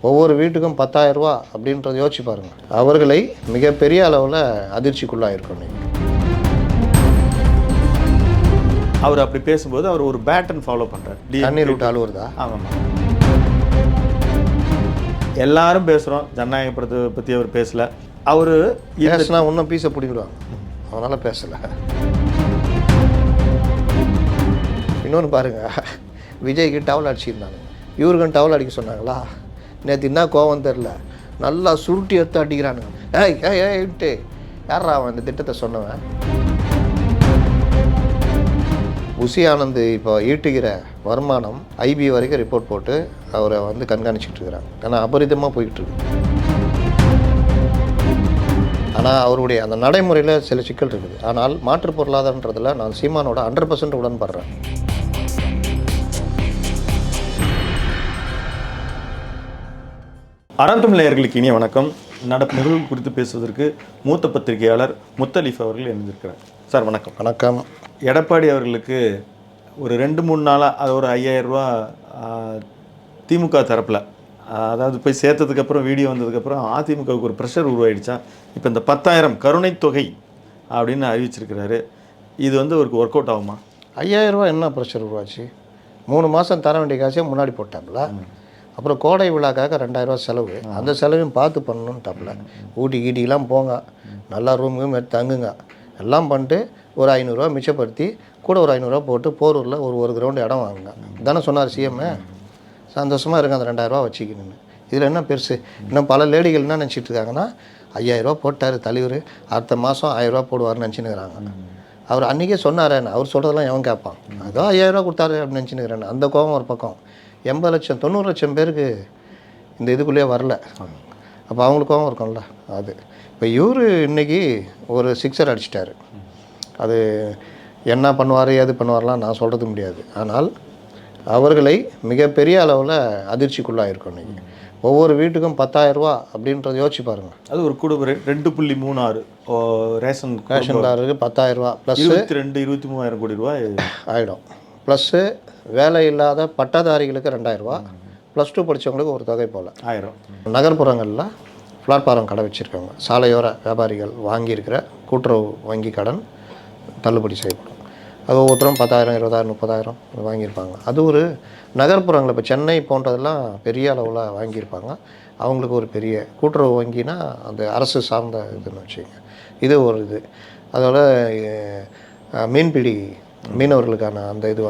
ஒவ்வொரு வீட்டுக்கும் 10,000 ரூபா அப்படின்றத யோசிச்சு பாருங்கள். அவர்களை மிகப்பெரிய அளவில் அதிர்ச்சிக்குள்ளாயிருக்கும். நீங்கள் அவர் அப்படி பேசும்போது அவர் ஒரு பேட்டர்ன் ஃபாலோ பண்ணுறார். தண்ணீர் விட்டு அழுவுறதா? ஆமாம். எல்லாரும் பேசுகிறோம், ஜனநாயக படத்தை பற்றி அவர் பேசலை. அவர் பேசினா இன்னும் பீஸை பிடிக்கிடுவாங்க, அதனால் பேசலை. இன்னொன்று பாருங்கள், விஜய்க்கு டவல் அடிச்சிருந்தாங்க, இவருக்கும் டவல் அடிக்க சொன்னாங்களா? நேற்று என்ன கோவம் தெரில, நல்லா சுருட்டி எடுத்து அடிக்கிறானுங்க. ஏய்ட்டு யாரா அவன் இந்த திட்டத்தை சொன்னவன்? புசி ஆனந்த் இப்போ ஈட்டுகிற வருமானம் ஐபி வரைக்கும் ரிப்போர்ட் போட்டு அவரை கண்காணிச்சிட்டு இருக்கிறாங்க. ஏன்னா அபரிதமாக போய்கிட்டு இருக்கு. ஆனால் அவருடைய அந்த நடைமுறையில் சில சிக்கல் இருக்குது. ஆனால் மாற்று பொருளாதாரன்றதில் நான் சீமானோட 100% உடன்படுறேன். அறந்தும் நேயர்களுக்கு இனிய வணக்கம். நடப்பு நிகழ்வு குறித்து பேசுவதற்கு மூத்த பத்திரிகையாளர் முத்தலீஃப் அவர்கள் இணைந்திருக்கிறார். சார் வணக்கம். வணக்கம். எடப்பாடி அவர்களுக்கு ஒரு 2-3 நாளாக அது ஒரு 5,000 ரூபா திமுக தரப்பில், அதாவது போய் சேர்த்ததுக்கப்புறம் வீடியோ வந்ததுக்கப்புறம் அதிமுகவுக்கு ஒரு ப்ரெஷர் உருவாயிடுச்சா. இப்போ இந்த 10,000 கருணை தொகை அப்படின்னு அறிவிச்சிருக்கிறாரு. இது அவருக்கு ஒர்க் அவுட் ஆகுமா? 5,000 ரூபா என்ன ப்ரெஷர் உருவாச்சு? 3 மாதம் தர வேண்டிய காசே முன்னாடி போட்டாங்களா? அப்புறம் கோடை விழாக்காக 2,000 ரூபா செலவு, அந்த செலவையும் பார்த்து பண்ணணுன்ட்டாப்புல. ஊட்டி கீட்டிக்கெலாம் போங்க, நல்லா ரூமும் எடுத்து தங்குங்க, எல்லாம் பண்ணிட்டு ஒரு 500 ரூபா மிச்சப்படுத்தி கூட ஒரு 500 ரூபா போட்டு போரூரில் ஒரு கிரவுண்டு இடம் வாங்குங்க தானே சொன்னார் சிஎம். சந்தோஷமாக இருங்க அந்த 2,000 ரூபா வச்சுக்கணுன்னு. இதில் என்ன பெருசு? இன்னும் பல லேடிகள் என்ன நினச்சிட்டு இருக்காங்கன்னா, 5,000 ரூபா போட்டார் தலைவர், அடுத்த மாதம் 1,000 ரூபா போடுவார்னு நினச்சினுக்கிறாங்க. அவர் அன்றைக்கே சொன்னார், அவர் சொல்கிறதெல்லாம் எவன் கேட்பான்? அதோ 5,000 ரூபா கொடுத்தாரு அப்படின்னு நினச்சினுக்கிறேன். அந்த கோபம் ஒரு பக்கம். 80 லட்சம் 90 லட்சம் பேருக்கு இந்த இதுக்குள்ளேயே வரல, அப்போ அவங்களுக்கும் இருக்கும்ல அது. இப்போ இவர் இன்றைக்கி ஒரு 6 அடிச்சிட்டாரு. அது என்ன பண்ணுவார் ஏது பண்ணுவார்லாம் நான் சொல்கிறது முடியாது. ஆனால் அவர்களை மிகப்பெரிய அளவில் அதிர்ச்சிக்குள்ளாயிருக்கும். இன்றைக்கி ஒவ்வொரு வீட்டுக்கும் 10,000 ரூபா அப்படின்றத யோசிச்சு பாருங்கள். அது ஒரு குடும்ப 2.36 ரேஷன்காரருக்கு 10,000 ரூபா ப்ளஸ் 23,000 கோடி ரூபாய் ஆகிடும். ப்ளஸ்ஸு வேலை இல்லாத பட்டதாரிகளுக்கு 2,000 ரூபா, +2 படித்தவங்களுக்கு ஒரு தொகை போல் 1000. நகர்ப்புறங்களில் பிளாட்ஃபாரம் கடை வச்சுருக்காங்க, சாலையோர வியாபாரிகள் வாங்கியிருக்கிற கூட்டுறவு வங்கி கடன் தள்ளுபடி செய்யப்படும். அது ஒவ்வொருத்தரும் 10,000 20,000 30,000 வாங்கியிருப்பாங்க. அது ஒரு நகர்ப்புறங்கள், இப்போ சென்னை போன்றதெல்லாம் பெரிய அளவில் வாங்கியிருப்பாங்க. அவங்களுக்கு ஒரு பெரிய கூட்டுறவு வங்கினா அந்த அரசு சார்ந்த இதுன்னு வச்சுக்கோங்க. இது ஒரு இது. அதோட மீன்பிடி மீனவர்களுக்கான அந்த இது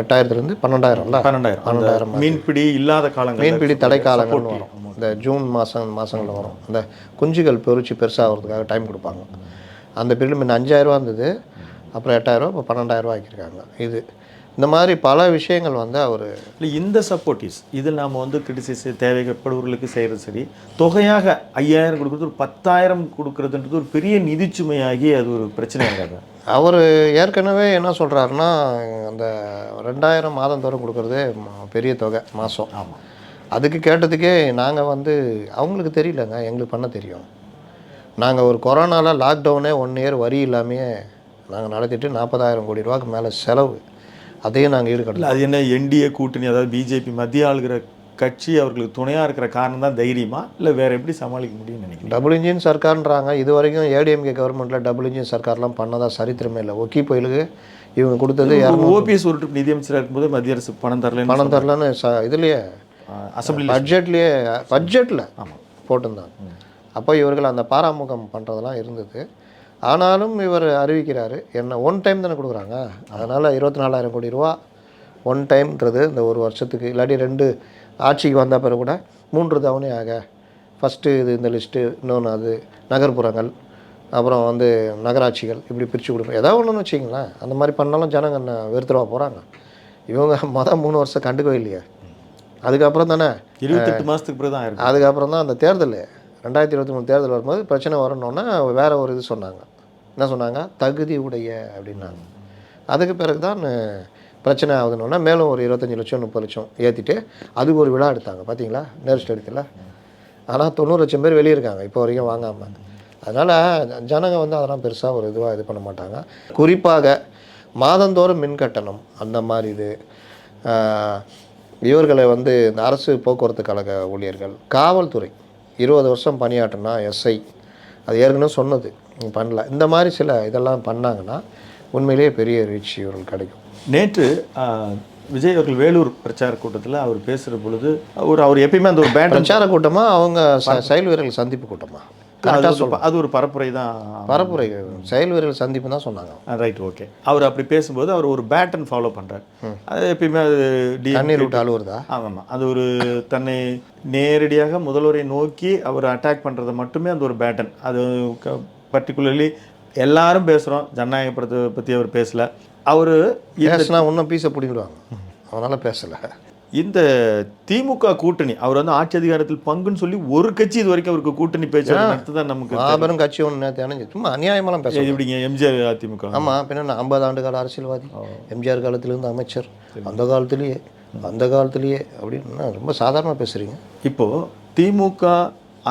8,000லேருந்து 12,000 மீன்பிடி இல்லாத காலங்கள், மீன்பிடி தடை காலங்கள் வரும். இந்த ஜூன் மாதங்களில் வரும். இந்த குஞ்சுகள் பொறிச்சு பெருசாகிறதுக்காக டைம் கொடுப்பாங்க. அந்த பீரியட் முன்ன 5,000 ரூபா இருந்தது, அப்புறம் 8,000 ரூபா, இப்போ 12,000 ரூபா ஆக்கியிருக்காங்க. இது இந்த மாதிரி பல விஷயங்கள் அவர் இல்லை. இந்த சப்போர்ட்டிஸ் இதில் நாம் கிரிட்டிசைஸ் தேவைப்படுவர்களுக்கு செய்கிறது சரி, தொகையாக 5,000 கொடுக்குறது, ஒரு 10,000 கொடுக்குறதுன்றது ஒரு பெரிய நிதிச்சுமையாகி அது ஒரு பிரச்சனை ஆகாது. அவர் ஏற்கனவே என்ன சொல்கிறாருன்னா, அந்த 2,000 மாதந்தோறும் கொடுக்குறது பெரிய தொகை மாதம். ஆமாம். அதுக்கு கேட்டதுக்கே நாங்கள் அவங்களுக்கு தெரியலங்க, எங்களுக்கு பண்ண தெரியும். நாங்கள் ஒரு கொரோனாவில் லாக்டவுனே 1 இயர் வரி இல்லாமையே நாங்கள் நடத்திட்டு 40,000 கோடி ரூபாய்க்கு மேலே செலவு, அதையும் நாங்கள் ஈடுகட்டல. அது என்ன என்டிஏ கூட்டணி, அதாவது பிஜேபி மத்திய ஆளுகிற கட்சி அவர்களுக்கு துணையாக இருக்கிற காரணம் தான் தைரியமா, இல்லை வேறு எப்படி சமாளிக்க முடியும்னு நினைக்கிறேன்? டபுள் இன்ஜின் சர்க்கார்ன்றாங்க. இது வரைக்கும் ஏடிஎம்கே கவர்மெண்ட்டில் டபுள் இன்ஜின் சர்க்கார்லாம் பண்ணதா சரித்திரமே இல்லை. ஒக்கி புயலுக்கு இவங்க கொடுத்தது ஓபிஎஸ் ஒரு ட்ரிப் நிதியமைச்சராக இருக்கும்போது மத்திய அரசு பணம் தரலன்னு இதுலேயே அசம்பிளி பட்ஜெட்டில் ஆமாம் போட்டிருந்தாங்க. அப்போ இவர்கள் அந்த பாராமுகம் பண்ணுறதெல்லாம் இருந்தது. ஆனாலும் இவர் அறிவிக்கிறாரு, என்ன ஒன் டைம் தானே கொடுக்குறாங்க, அதனால் 24,000 கோடி ரூபா ஒன் டைம்ன்றது இந்த ஒரு வருஷத்துக்கு, இல்லாட்டி 2 ஆட்சிக்கு வந்த பிறகு கூட 3 தவணையாக ஃபஸ்ட்டு இது இந்த லிஸ்ட்டு, இன்னொன்று அது நகர்ப்புறங்கள், அப்புறம் நகராட்சிகள், இப்படி பிரித்து கொடுப்போம். ஏதாவது ஒன்றுன்னு வச்சிங்களேன். அந்த மாதிரி பண்ணாலும் ஜனங்க என்ன வெறுத்துருவா போகிறாங்க. இவங்க 3 வருஷம் கண்டுக்கவே இல்லையா. அதுக்கப்புறம் தானே 28 மாதத்துக்கு பிறகு தான் இருக்குது. அதுக்கப்புறம் தான் அந்த தேர்தல் 2023 தேர்தல் வரும்போது பிரச்சனை வரணுன்னா வேறு ஒரு இது சொன்னாங்க. என்ன சொன்னாங்க? தகுதி உடைய அப்படின்னாங்க. அதுக்கு பிறகு தான் பிரச்சனை ஆகுதுன்னா மேலும் ஒரு 25 லட்சம் 30 லட்சம் ஏற்றிட்டு அதுக்கு ஒரு விழா எடுத்தாங்க. பார்த்தீங்களா நேரு ஸ்டேடியத்தில்? ஆனால் 90 லட்சம் பேர் வெளியே இருக்காங்க இப்போ வரைக்கும் வாங்காமல். அதனால் ஜனங்க அதெல்லாம் பெருசாக ஒரு இதுவாக இது பண்ண மாட்டாங்க. குறிப்பாக மாதந்தோறும் மின் கட்டணம் அந்த மாதிரி இது இவர்களை வந்து இந்த அரசு போக்குவரத்து கழக ஊழியர்கள், காவல்துறை 20 வருஷம் பணியாற்றினா எஸ்ஐ, அது ஏற்கனவே சொன்னது பண்ணல. இந்த மாதிரி சில இதெல்லாம் பண்ணாங்கன்னா உண்மையிலேயே பெரிய ரீச் இவர்கள் கிடைக்கும். நேற்று விஜய் அவர்கள் வேலூர் பிரச்சார கூட்டத்தில் அவர் பேசுகிற பொழுது அவர் எப்பயுமே அந்த ஒரு பேண்ட் பிரச்சார கூட்டமாக அவங்க செயல் வீரர்கள் சந்திப்பு கூட்டமாக அது ஒரு பரப்புரை தான், பரப்புரை செயல் வீரர்கள் சந்திப்பு தான் சொன்னாங்க. Right, okay. அவர் அப்படி பேசும்போது அவர் ஒரு பேட்டன் ஃபாலோ பண்ணுறாரு. அது எப்பயுமே அது தண்ணீர் விட்டு அழுவுறதா? ஆமாம், அது ஒரு தன்னை நேரடியாக முதல்வரை நோக்கி அவர் அட்டாக் பண்ணுறதை மட்டுமே அந்த ஒரு பேட்டன். அது பர்டிகுலர்லி எல்லாரும் பேசுகிறோம், ஜனநாயக படத்தை பற்றி அவர் பேசலை. அவர் பேசினா இன்னும் பீஸை பிடிங்கிடுவாங்க, அதனால் பேசலை. இந்த திமுக கூட்டணி அவர் வந்து ஆட்சி அதிகாரத்தில் பங்குன்னு சொல்லி ஒரு கட்சி இது வரைக்கும் அவருக்கு கூட்டணி பேச்சு நடத்துதான் நமக்கு மாபெரும் கட்சி ஒன்று தெரிஞ்சு சும்மா அநியாயமெல்லாம் பேச எப்படிங்க எம்ஜிஆர் அதிமுக? ஆமாம், பின்ன 50 ஆண்டு கால அரசியல்வாதி, எம்ஜிஆர் காலத்திலேருந்து அமைச்சர், அந்த காலத்திலேயே அப்படின்னு ரொம்ப சாதாரணமாக பேசுகிறீங்க. இப்போது திமுக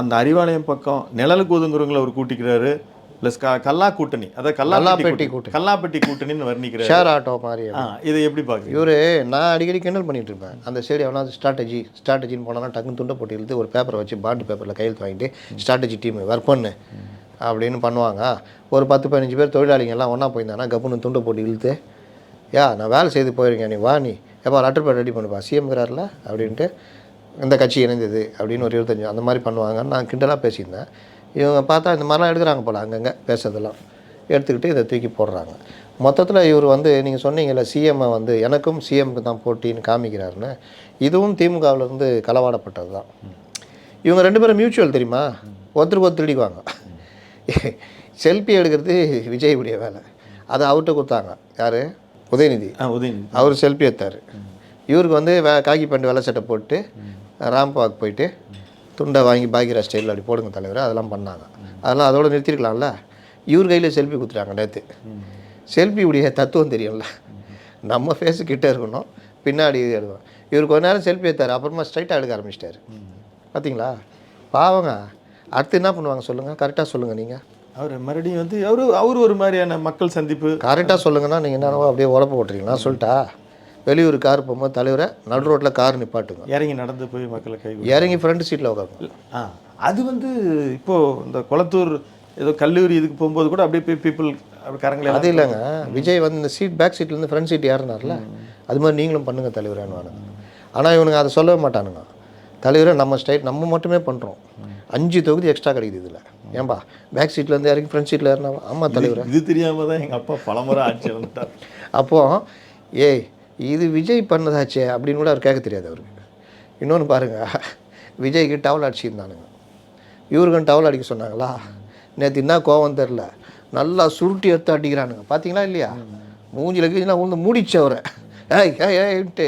அந்த அறிவாலயம் பக்கம் நிழலுக்கு ஒதுங்குறவங்களை அவர் கூட்டிக்கிறாரு, ப்ளஸ் கல்லா கூட்டணி, அதாவது கல்லாப்பட்டி கூட்டணின்னு வர்ணிக்கிறார். ஷேர் ஆட்டோ மாதிரி. இதை எப்படி பார்க்குறீங்க? இவர் நான் அடிக்கடி கிண்டல் பண்ணிட்டு இருப்பேன். அந்த சைடு எவனாவது ஸ்ட்ராட்டஜின்னு போனோன்னா டக்குன்னு துண்டை போட்டு இழுத்து ஒரு பேப்பரை வச்சு பாண்டு பேப்பரில் கையெழுத்து வாங்கிட்டு ஸ்ட்ராட்டஜி டீம் ஒர்க் பண்ணு அப்படின்னு பண்ணுவாங்க. ஒரு 10-15 பேர் தொழிலாளிங்கெல்லாம் ஒன்றா போயிருந்தாங்கன்னா கப்புன்னு துண்டை போட்டு இழுத்து, நான் வேலை செய்து போயிருக்கேன், நீ வா, நீ எப்போ லெட்டர் பேட் ரெடி பண்ணுப்பா, சிஎம்ங்கிறாரில்ல அப்படின்ட்டு இந்த கட்சி இணைந்தது அப்படின்னு ஒரு 25 அந்த மாதிரி பண்ணுவாங்கன்னு நான் கிண்டலாக பேசியிருந்தேன். இவங்க பார்த்தா இந்த மாதிரிலாம் எடுக்கிறாங்க போல், அங்கங்கே பேசுறதெல்லாம் எடுத்துக்கிட்டு இதை தூக்கி போடுறாங்க. மொத்தத்தில் இவர் வந்து நீங்கள் சொன்னீங்கல்ல, சிஎம்மை வந்து எனக்கும் சிஎம்க்கு தான் போட்டின்னு காமிக்கிறாருன்னு, இதுவும் திமுகவிலேருந்து களவாடப்பட்டது தான். இவங்க 2 பேரும் மியூச்சுவல் தெரியுமா, ஒருத்தருக்கு ஒருத்தர் திருடிக்குவாங்க. செல்ஃபி எடுக்கிறது விஜயுடைய வேலை, அதை அவர்கிட்ட கொடுத்தாங்க. யார்? உதயநிதி. அவர் செல்ஃபி எடுத்தார். இவருக்கு வந்து காக்கி பேண்ட் வெள்ளை சட்டை போட்டு ராம்ப் வாக் போயிட்டு துண்டை வாங்கி பாக்யராஜ் ஸ்டைலில் அப்படி போடுங்க தலைவர், அதெல்லாம் பண்ணாங்க. அதெல்லாம் அதோடு நிறுத்திருக்கலாம்ல. இவர் கையில் செல்ஃபி கொடுத்துட்டாங்க நேற்று. செல்ஃபி உடைய தத்துவம் தெரியும்ல, நம்ம ஃபேஸு கிட்டே இருக்கணும், பின்னாடி எடுக்கணும். இவர் கொஞ்ச நேரம் செல்ஃபி எடுத்தார், அப்புறமா ஸ்ட்ரைட்டாக எடுக்க ஆரம்பிச்சிட்டாரு. பார்த்தீங்களா பாவங்க. அடுத்து என்ன பண்ணுவாங்க சொல்லுங்கள், கரெக்டாக சொல்லுங்கள் நீங்கள். அவர் மறுபடியும் வந்து அவர் ஒரு மாதிரியான மக்கள் சந்திப்பு கரெக்டாக சொல்லுங்கன்னா நீங்கள் என்னவோ அப்படியே உழப்ப போட்டுறீங்க. நான் சொல்லிட்டா, வெளியூர் கார் போகும்போது தலைவரை நடு ரோட்டில் கார் நிப்பாட்டுங்க, இறங்கி நடந்து போய் மக்களை இறங்கி ஃப்ரண்ட் சீட்டில் உட்காருங்க. அது வந்து இப்போது இந்த குளத்தூர் ஏதோ கல்லூரி இதுக்கு போகும்போது கூட அப்படியே போய் பீப்புள் அப்படி கரங்களே. அது இல்லைங்க, விஜய் வந்து இந்த பேக் சீட்லேருந்து ஃப்ரண்ட் சீட் ஏறினார்ல, அது மாதிரி நீங்களும் பண்ணுங்கள் தலைவரேன்னு. ஆனால் இவனுங்க அதை சொல்லவே மாட்டானுங்க. தலைவரை நம்ம ஸ்டைல் நம்ம மட்டுமே பண்ணுறோம், 5 தொகுதி எக்ஸ்ட்ரா கிடைக்குது இதில். ஏன்பா பேக் சீட்லேருந்து இறங்கி ஃப்ரண்ட் சீட்டில் ஏறினா? ஆமாம் தலைவர், இது தெரியாமல் தான் எங்கள் அப்பா பலமுறை ஆட்சி வந்துட்டார். அப்போது இது விஜய் பண்ணதாச்சே அப்படின்னு கூட அவர் கேட்க தெரியாது அவருக்கு. இன்னொன்று பாருங்கள், விஜய்க்கு டவல் அடிச்சிருந்தானுங்க, இவருக்கும் டவல் அடிக்க சொன்னாங்களா? நேற்று என்ன கோவம் தெரில, நல்லா சுருட்டி எடுத்து அடிக்கிறானுங்க. பார்த்தீங்களா இல்லையா? மூஞ்சில் கீழே உழுந்து மூடிச்சு அவரை. ஏன்ட்டு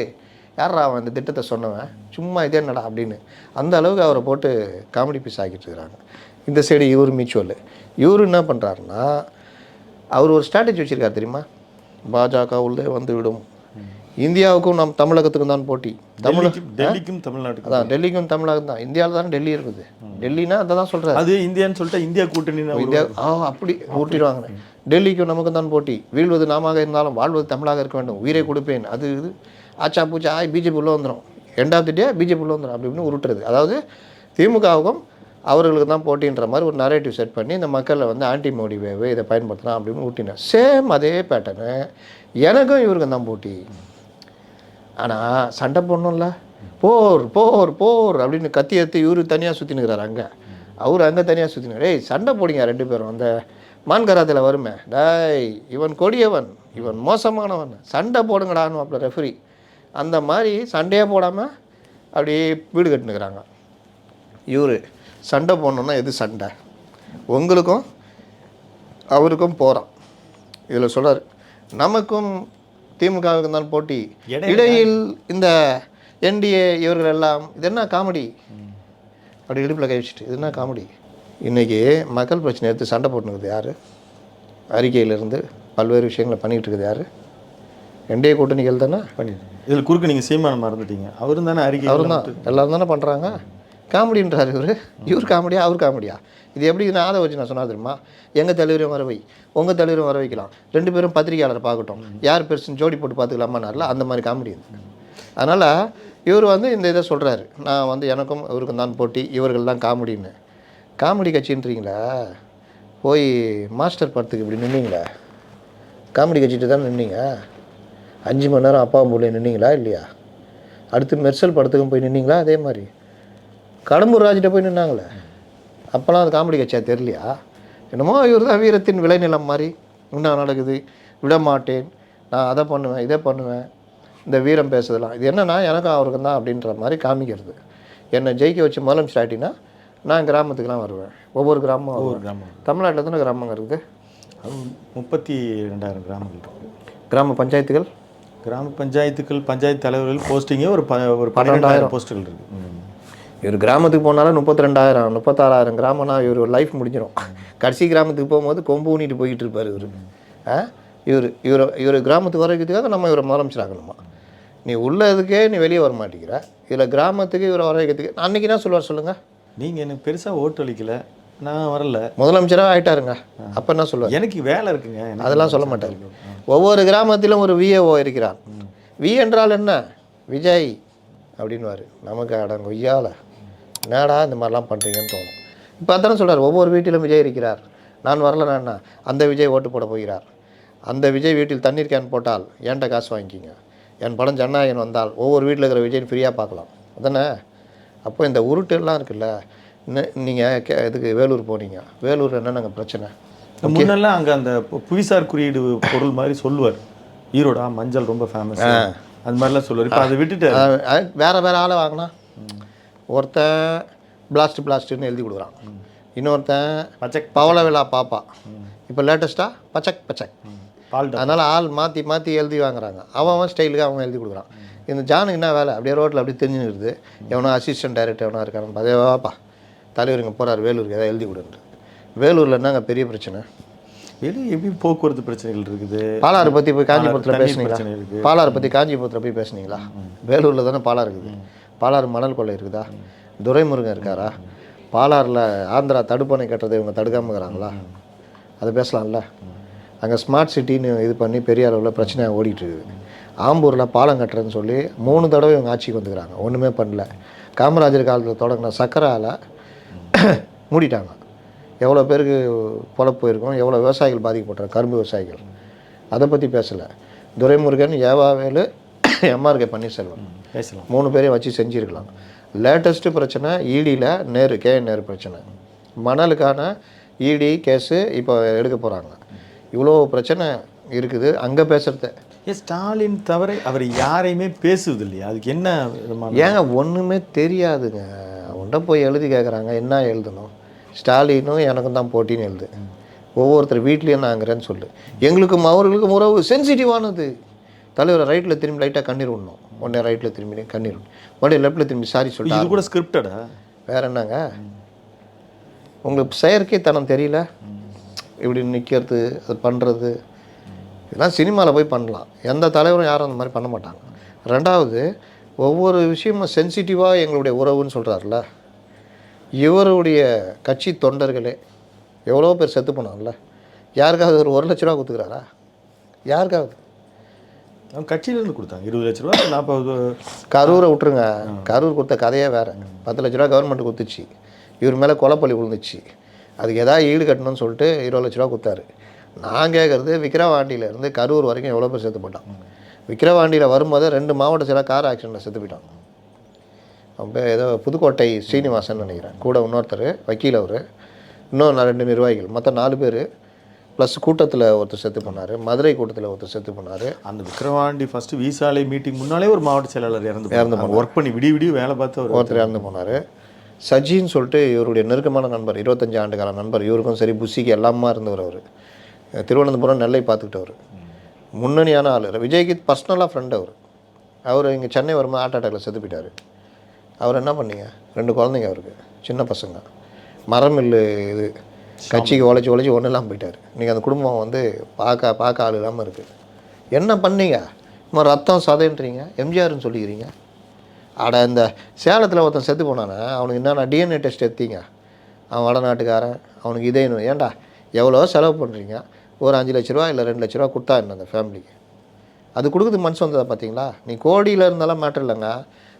யாரா அவன் இந்த திட்டத்தை சொன்னவன், சும்மா இதே என்னடா அப்படின்னு அந்த அளவுக்கு அவரை போட்டு காமெடி பீஸ் ஆக்கிட்டு இருக்கிறாங்க. இந்த சைடு இவர் மியூச்சுவல். இவர் என்ன பண்ணுறாருன்னா, அவர் ஒரு ஸ்ட்ராட்டஜி வச்சுருக்காரு தெரியுமா, பாஜக உள்ளே வந்து விடும், இந்தியாவுக்கும் நம் தமிழகத்துக்கும் தான் போட்டி, டெல்லிக்கும் தமிழ்நாட்டுக்கு அதான், டெல்லிக்கும் தமிழகம் தான். இந்தியாவில் தானே டெல்லி இருக்குது, டெல்லினா அதை தான் சொல்கிறாரு. அது இந்தியான்னு சொல்லிட்டு இந்தியா கூட்டணி இந்தியா அப்படி ஊட்டிடுவாங்க. டெல்லிக்கும் நமக்கும் தான் போட்டி, வீழ்வது நாமாக இருந்தாலும் வாழ்வது தமிழாக இருக்க வேண்டும், உயிரை கொடுப்பேன், அது இது ஆச்சா பூச்சா பிஜேபி உள்ளே வந்துடும், எண்ட் பிஜேபி உள்ளே வந்துடும் அப்படி இப்படின்னு உருட்டுறது. அதாவது திமுகவுக்கும் அவர்களுக்கு தான் போட்டின்ற மாதிரி ஒரு நரேட்டிவ் செட் பண்ணி இந்த மக்களை வந்து ஆன்டி மோடி வேவு இதை பயன்படுத்தலாம் அப்படின்னு ஊட்டினேன். சேம் அதே பேட்டர்னு எனக்கும் இவருக்கும் தான் போட்டி. ஆனால் சண்டை போடணும்ல, போர் போர் போர் அப்படின்னு கத்தி எடுத்து இவரு தனியாக சுற்றினுக்கிறார், அங்கே அவர் அங்கே தனியாக சுற்றினார். சண்டை போடிங்க 2 பேரும். அந்த மான்கராத்தில் வருமே, டாய் இவன் கொடியவன், இவன் மோசமானவன், சண்டை போடுங்கடான்னு அப்போ ரெஃபரி. அந்த மாதிரி சண்டையே போடாமல் அப்படியே வீடு கட்டினுக்கிறாங்க. இவர் சண்டை போடணுன்னா எது சண்டை, உங்களுக்கும் அவருக்கும் போகிறான். இதில் சொல்கிறார், நமக்கும் திமுகவுக்கு தான் போட்டி, இடையில் இந்த என்டிஏ இவர்கள் எல்லாம். இது என்ன காமெடி அப்படி இடுப்பில் கை வச்சுட்டு, இது என்ன காமெடி? இன்றைக்கி மக்கள் பிரச்சனை எடுத்து சண்டை போட்டுனுக்குது யார்? அறிக்கையிலிருந்து பல்வேறு விஷயங்களை பண்ணிகிட்டு இருக்குது யார்? என்டிஏ கூட்டணிகள் தானே பண்ணிட்டு. இதில் குறுக்கு நீங்கள் சீமான மறந்துட்டீங்க, அவரும் தானே அறிக்கை, அவரும் தான், எல்லோரும் தானே பண்ணுறாங்க. காமெடின்றார் இவர் காமெடியா அவர் காமெடியா? இது எப்படி நான் அதை வச்சு நான் சொன்னா தெரியுமா, எங்கள் தலைவரையும் வர வை, உங்கள் தலைவரும் வர வைக்கலாம், 2 பேரும் பத்திரிகையாளரை பார்க்கட்டும், யார் பெருசுன்னு ஜோடி போட்டு பார்த்துக்கலாமான்னார்ல, அந்த மாதிரி காமெடி. அதனால் இவர் வந்து இந்த இதை சொல்கிறாரு, நான் வந்து எனக்கும் இவருக்கும் தான் போட்டி, இவர்கள் தான் காமெடின்னு. காமெடி கட்சின்றீங்களா? போய் மாஸ்டர் படத்துக்கு இப்படி நின்னீங்களா? காமெடி கட்சிட்டு தான் நின்னீங்க. 5 மணி நேரம் அப்பா அம்மா நின்னீங்களா இல்லையா? அடுத்து மெர்சல் படத்துக்கும் போய் நின்னீங்களா? அதே மாதிரி கடம்பூர் ராஜிட்ட போய் நின்னாங்களே, அப்போல்லாம் அது காமெடி கட்சியாக தெரியலையா? என்னமோ இவர் தான் வீரத்தின் விளைநிலம் மாதிரி இன்னும் நடக்குது, விட மாட்டேன், நான் அதை பண்ணுவேன் இதை பண்ணுவேன், இந்த வீரம் பேசுதலாம் இது என்னன்னா எனக்கும் அவருக்கும் தான் அப்படின்ற மாதிரி காமிக்கிறது. என்னை ஜெயிக்க வச்சு முதலமைச்சர் ஆகிட்டிங்கன்னா நான் கிராமத்துக்குலாம் வருவேன். ஒவ்வொரு கிராமம் தமிழ்நாட்டில் எத்தனை கிராமங்கள் இருக்குது? 32,000 கிராமங்கள் இருக்குது. கிராம பஞ்சாயத்துகள், கிராம பஞ்சாயத்துகள், பஞ்சாயத்து தலைவர்கள் போஸ்டிங்கே ஒரு 12,000 போஸ்ட்டுகள் இருக்குது. இவர் கிராமத்துக்கு போனாலும் 32,000 36,000 கிராமம்னா இவர் லைஃப் முடிஞ்சிடும். கடைசி கிராமத்துக்கு போகும்போது கொம்பு ஊனிட்டு போய்கிட்டு இருப்பார் இவர். இவர் கிராமத்துக்கு வரைக்கிறதுக்காக நம்ம இவரை முதலமைச்சர் ஆகணுமா? நீ உள்ளதுக்கே நீ வெளியே வர மாட்டேங்கிற, இதில் கிராமத்துக்கு இவரை வர வைக்கிறதுக்கு அன்றைக்கி என்ன சொல்லுவார் சொல்லுங்கள்? நீங்கள் எனக்கு பெருசாக ஓட்டு அளிக்கலை, நான் வரல, முதலமைச்சராக ஆகிட்டாருங்க, அப்போ என்ன சொல்லுவார்? எனக்கு வேலை இருக்குங்க, அதெல்லாம் சொல்ல மாட்டார். ஒவ்வொரு கிராமத்திலும் ஒரு விஏஓ இருக்கிறார். வி என்றால் என்ன? விஜய் அப்படின்வார். நமக்கு அடங்க கொய்யால என்னடா இந்த மாதிரிலாம் பண்ணுறீங்கன்னு தோணும். இப்போ அதானே சொல்கிறார், ஒவ்வொரு வீட்டிலும் விஜய் இருக்கிறார், நான் வரலன்னா என்ன, அந்த விஜய் ஓட்டு போட போகிறார். அந்த விஜய் வீட்டில் தண்ணீர் கேன் போட்டால் ஏன்ட்ட காசு வாங்கிக்கிங்க, என் படம் ஜனநாயகன் வந்தால் ஒவ்வொரு வீட்டில் இருக்கிற விஜய் ஃப்ரீயாக பார்க்கலாம் அதானே. அப்போ இந்த உருட்டுலாம் இருக்குல்ல, நீங்கள் இதுக்கு வேலூர் போனீங்க, வேலூர் என்னென்ன பிரச்சனை? முன்னெல்லாம் அங்கே அந்த புவிசார் குறியீடு பொருள் மாதிரி சொல்லுவார், ஈரோடா மஞ்சள் ரொம்ப ஃபேமஸ் அது மாதிரிலாம் சொல்லுவார். இப்போ அதை விட்டுட்டு வேறு ஆளை வாங்கினா, ஒருத்தன் பிளாஸ்ட்டுன்னு எழுதி கொடுக்குறான், இன்னொருத்தன் பச்சக் பவள விழா பாப்பா, இப்போ லேட்டஸ்ட்டாக பச்சக் அதனால் ஆள் மாற்றி எழுதி வாங்குறாங்க. அவன் ஸ்டைலுக்கு அவன் எழுதி கொடுக்குறான். இந்த ஜானுக்கு என்ன வேலை? அப்படியே ரோட்டில் அப்படியே தெரிஞ்சுருது, எவனோ அசிஸ்டன்ட் டைரக்டர் எவனோ இருக்கான்னு அதே வாப்பா தலைவர் இங்கே போகிறார் வேலூருக்கு எதாவது எழுதி கொடுன்ட்டு. வேலூரில் என்னங்க பெரிய பிரச்சனை? வெளியே எப்படி போக்குவரத்து பிரச்சனைகள் இருக்குது. பாலாறு பற்றி போய் காஞ்சிபுரத்தில் பேசுனீங்களா? பாலாறு பற்றி காஞ்சிபுரத்தில் போய் பேசுனீங்களா? வேலூரில் தானே பாலாறு இருக்குது. பாலாறு மணல் கொள்ளை இருக்குதா? துரைமுருகன் இருக்காரா? பாலாறில் ஆந்திரா தடுப்பணை கட்டுறதை இவங்க தடுக்காமல் இருக்கிறாங்களா? அதை பேசலாம்ல. அங்கே ஸ்மார்ட் சிட்டின்னு இது பண்ணி பெரிய அளவில் பிரச்சனையாக ஓடிட்டு இருக்குது. ஆம்பூரில் பாலம் கட்டுறதுன்னு சொல்லி 3 தடவை இவங்க ஆட்சிக்கு வந்துக்கிறாங்க, ஒன்றுமே பண்ணல. காமராஜர் காலத்தில் தொடங்கின சக்கரை ஆலை மூடிட்டாங்க. எவ்வளோ பேருக்கு பொழப்பு போயிருக்கோம், எவ்வளோ விவசாயிகள் பாதிக்கப்பட்டாங்க, கரும்பு விவசாயிகள். அதை பற்றி பேசலை. துரைமுருகன், ஏவாவேலு, எம்ஆர்கே பன்னீர்செல்வம் பேசலாம், 3 பேரையும் வச்சு செஞ்சுருக்கலாம். லேட்டஸ்ட்டு பிரச்சனை இடியில் கேஎன் நேரு பிரச்சனை, மணலுக்கான இடி கேஸு இப்போ எடுக்க போகிறாங்க. இவ்வளோ பிரச்சனை இருக்குது அங்கே பேசுகிறத. ஸ்டாலின் தவிர அவர் யாரையுமே பேசுவது இல்லையா? அதுக்கு என்ன விதமான? ஏங்க ஒன்றுமே தெரியாதுங்க. அவன்கிட்ட போய் எழுதி கேட்குறாங்க, என்ன எழுதணும்? ஸ்டாலினும் எனக்கும் தான் போட்டின்னு எழுது, ஒவ்வொருத்தர் வீட்லேயும் நாங்கிறேன்னு சொல்லு. எங்களுக்கும் அவர்களுக்கும் உறவு சென்சிட்டிவானது. தலைவரை ரைட்டில் திரும்பி லைட்டாக கண்ணீர் விடணும், உடனே ரைட்டில் திரும்பி கண்ணீர் விடணும், மறுபடியும் லெஃப்ட்டில் திரும்பி சாரி சொல்லிட்டு. இது கூட ஸ்கிரிப்டடா? வேறு என்னங்க உங்களுக்கு செயற்கைத்தனம் தெரியல? இப்படி நிற்கிறது, அது பண்ணுறது, இதெல்லாம் சினிமாவில் போய் பண்ணலாம். எந்த தலைவரும் யாரும் அந்த மாதிரி பண்ண மாட்டாங்க. ரெண்டாவது, ஒவ்வொரு விஷயமும் சென்சிட்டிவாக எங்களுடைய உறவுன்னு சொல்கிறாருல, இவருடைய கட்சி தொண்டர்களே எவ்வளோ பேர் செத்து போனாங்கல்ல. யாருக்காவது ஒரு 1 லட்ச ரூபா கொடுத்துக்கிறாரா? யாருக்காவது? அவங்க கட்சியிலேருந்து கொடுத்தாங்க 20 லட்ச ரூபா. 40 கரூரை விட்டுருங்க, கரூர் கொடுத்த கதையே வேறு. 10 லட்ச ரூபா கவர்மெண்ட் கொடுத்துச்சு, இவர் மேலே கொலைப்பள்ளி விழுந்துச்சு, அதுக்கு எதாவது ஈடு கட்டணும்னு சொல்லிட்டு 20 லட்ச ரூபா கொடுத்தாரு. நான் கேட்குறது, விக்கிரவாண்டியிலேருந்து கரூர் வரைக்கும் எவ்வளோ பேர் செத்து போட்டான். விக்கிரவாண்டியில் வரும்போது 2 மாவட்ட செயலாளர் கார் ஆக்சிடெண்ட்டில் செத்து போயிட்டான். அவங்க ஏதோ புதுக்கோட்டை ஸ்ரீனிவாசன் நினைக்கிறேன், கூட இன்னொருத்தர் வக்கீல், அவர் இன்னும் 2 நிர்வாகிகள், மொத்தம் 4 பேர். ப்ளஸ் கூட்டத்தில் ஒருத்தர் செத்து போனார், மதுரை கூட்டத்தில் ஒருத்தர் செத்து போனார். அந்த விக்கிரவாண்டி ஃபஸ்ட்டு விசாலை மீட்டிங் முன்னாலே ஒரு மாவட்ட செயலாளர் இறந்து போனார். ஒர்க் பண்ணி விடிய வேலை பார்த்து ஒருத்தர் இறந்து போனார். சஜின்னு சொல்லிட்டு இவருடைய நெருக்கமான நண்பர், 25 ஆண்டு கால நண்பர், இவருக்கும் சரி புஷிக்கு எல்லாமா இருந்தவர். அவர் திருவனந்தபுரம் நெல்லை பார்த்துக்கிட்டவர், முன்னணியான ஆள். விஜய்க்கு பர்சனலாக ஃப்ரெண்ட் அவர் இங்கே சென்னை வரும்போது ஹார்ட் அட்டாக்கில் செத்து போயிட்டார். அவர் என்ன பண்ணீங்க? 2 குழந்தைங்க அவருக்கு, சின்ன பசங்க. மரம் இல்லை இது கட்சிக்கு உழைச்சி ஒன்றும் இல்லாமல் போயிட்டார். நீங்கள் அந்த குடும்பம் வந்து பார்க்க ஆள் இல்லாமல் இருக்குது. என்ன பண்ணீங்க? நம்ம ரத்தம் சதைன்றீங்க, எம்ஜிஆர்னு சொல்லிக்கிறீங்க. அட இந்த சேலத்தில் ஒருத்தன் செத்து போனானே, அவனுக்கு என்னென்ன டிஎன்ஏ டெஸ்ட் எடுத்தீங்க? அவன் வடநாட்டுக்காரன், அவனுக்கு இதே ஏன்டா எவ்வளோ செலவு பண்ணுறீங்க? ஒரு 5 லட்ச ரூபா இல்லை 2 லட்ச ரூபா கொடுத்தா என்ன அந்த ஃபேமிலிக்கு? அது கொடுக்குறது மனசு வந்ததா பார்த்தீங்களா? நீ கோடியில் இருந்தாலும் மேட்டர் இல்லைங்க,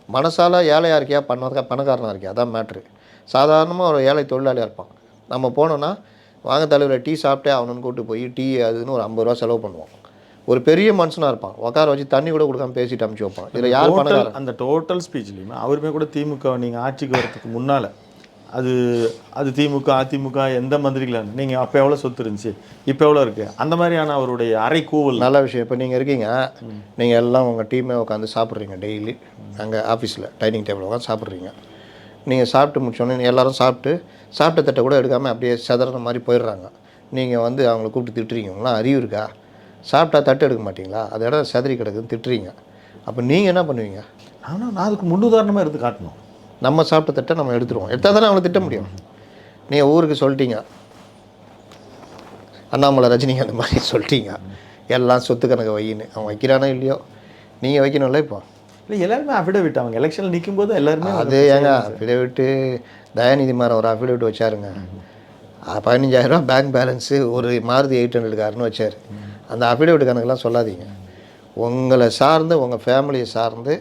மனசால ஏழையாக இருக்கியா பணக்காரனாக இருக்கியா அதான் மேட்ரு. சாதாரணமாக ஒரு ஏழை தொழிலாளியாக இருப்பான். நம்ம போனோன்னா வாங்க தலைவரை டீ சாப்பிட்டே அவனுன்னு கூப்பிட்டு போய் டீ அதுன்னு ஒரு 50 ரூபா செலவு பண்ணுவோம். ஒரு பெரிய மனுஷனாக இருப்பான், உட்கார வச்சு தண்ணி கூட கொடுக்காம பேசிட்டு அமுச்சு வைப்பான். இதில் யார் பணக்காரன்? அந்த டோட்டல் ஸ்பீச்லேயுமே அவருமே கூட திமுக நீங்கள் ஆட்சிக்கு வரதுக்கு முன்னால் அது திமுக அதிமுக எந்த மந்திரிகளாக நீங்கள் அப்போ எவ்வளோ சொத்து இருந்துச்சு இப்போ எவ்வளோ இருக்குது அந்த மாதிரியான அவருடைய அரை கூவல். நல்ல விஷயம். இப்போ நீங்கள் இருக்கீங்க, நீங்கள் எல்லாம் உங்கள் டீமே உட்காந்து சாப்பிட்றீங்க டெய்லி அங்கே ஆஃபீஸில் டைனிங் டேபிள் உட்காந்து சாப்பிட்றீங்க. நீங்கள் சாப்பிட்டு முடிச்சோன்னே எல்லோரும் சாப்பிட்ட தட்டை கூட எடுக்காமல் அப்படியே செதற மாதிரி போயிடுறாங்க. நீங்கள் வந்து அவங்கள கூப்பிட்டு திட்டுறீங்களாம், அறிவு இருக்கா? சாப்பிட்டா தட்டு எடுக்க மாட்டிங்களா? அது இடம் செதறி கிடக்குதுன்னு திட்டுறீங்க. அப்போ நீங்கள் என்ன பண்ணுவீங்க? ஆனால் நான் அதுக்கு முன்னுதாரணமாக இருந்து காட்டணும். நம்ம சாப்பிட்ட தட்டை நம்ம எடுத்துருவோம், எடுத்தால் தானே அவங்கள திட்ட முடியும். நீங்கள் ஊருக்கு சொல்லிட்டீங்க, அண்ணாமலை ரஜினிக்கு அந்த மாதிரி சொல்லிட்டீங்க, எல்லாம் சொத்து கணக்கு வையின்னு. அவன் வைக்கிறானோ இல்லையோ, நீங்கள் வைக்கணும்ல. இப்போ இல்லை எல்லாருமே அஃபிடவிட் அவங்க எலெக்ஷனில் நிற்கும் போது எல்லாருமே அது ஏங்க அஃபிடவிட்டு தயாநிதி மாறன் ஒரு அஃபிடவிட் வச்சாருங்க. 15,000 பேங்க் பேலன்ஸு ஒரு மாருதி 800 காருன்னு வச்சார். அந்த அஃபிடவிட் கணக்கெல்லாம் சொல்லாதீங்க. உங்களை சார்ந்து உங்கள் ஃபேமிலியை சார்ந்து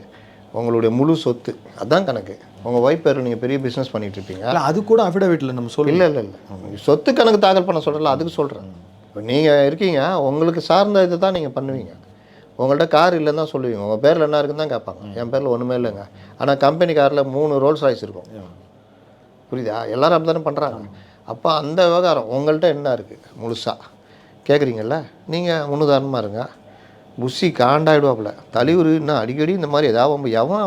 உங்களுடைய முழு சொத்து அதுதான் கணக்கு. உங்கள் ஒய்ஃப் பேர் நீங்கள் பெரிய பிஸ்னஸ் பண்ணிகிட்டு இருப்பீங்க, அது கூட அஃபிடவிட்டில் நம்ம சொல்ல இல்லை சொத்து கணக்கு தாக்கல் பண்ண சொல்கிறல, அதுக்கு சொல்கிறேன். இப்போ நீங்கள் இருக்கீங்க, உங்களுக்கு சார்ந்த இதை தான் நீங்கள் பண்ணுவீங்க. உங்கள்கிட்ட கார் இல்லைன்னு தான் சொல்லுவீங்க, உங்கள் பேரில் என்ன இருக்குன்னு தான் கேட்பாங்க. என் பேரில் ஒன்றுமே இல்லைங்க, ஆனால் கம்பெனி காரில் 3 ரோல்ஸ் ராய்ஸ் இருக்கும். புரியுதா? எல்லோரும் அப்படி தானே பண்ணுறாங்க. அப்போ அந்த விவகாரம் உங்கள்கிட்ட என்ன இருக்குது முழுசாக கேட்குறீங்கல்ல, நீங்கள் முன்னுதாரணமாக இருங்க. புஷி காண்டாயிடுவாப்புல தலைவர் இன்னும் அடிக்கடி இந்த மாதிரி ஏதாவது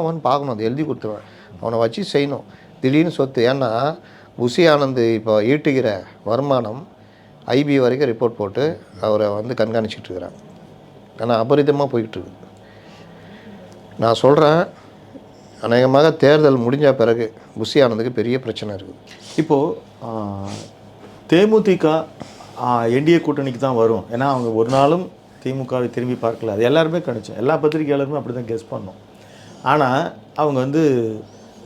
அவன் பார்க்கணும், அதை எழுதி கொடுத்துருவேன், அவனை வச்சு செய்யணும். திடீர்னு சொத்து. ஏன்னா புஷி ஆனந்த் இப்போ ஈட்டுகிற வருமானம் ஐபி வரைக்கும் ரிப்போர்ட் போட்டு அவரை வந்து கண்காணிச்சிட்டு இருக்கிறாங்க. ஆனால் அபரிதமாக போய்கிட்டு இருக்கு. நான் சொல்கிறேன், அநேகமாக தேர்தல் முடிஞ்ச பிறகு புஷி ஆனந்துக்கு பெரிய பிரச்சனை இருக்குது. இப்போது தேமுதிக என்டிஏ கூட்டணிக்கு தான் வரும், ஏன்னா அவங்க ஒரு நாளும் திமுகவை திரும்பி பார்க்கல. அது எல்லாருமே கணிச்சோம், எல்லா பத்திரிகையாளருமே அப்படி தான் கெஸ் பண்ணோம். ஆனால் அவங்க வந்து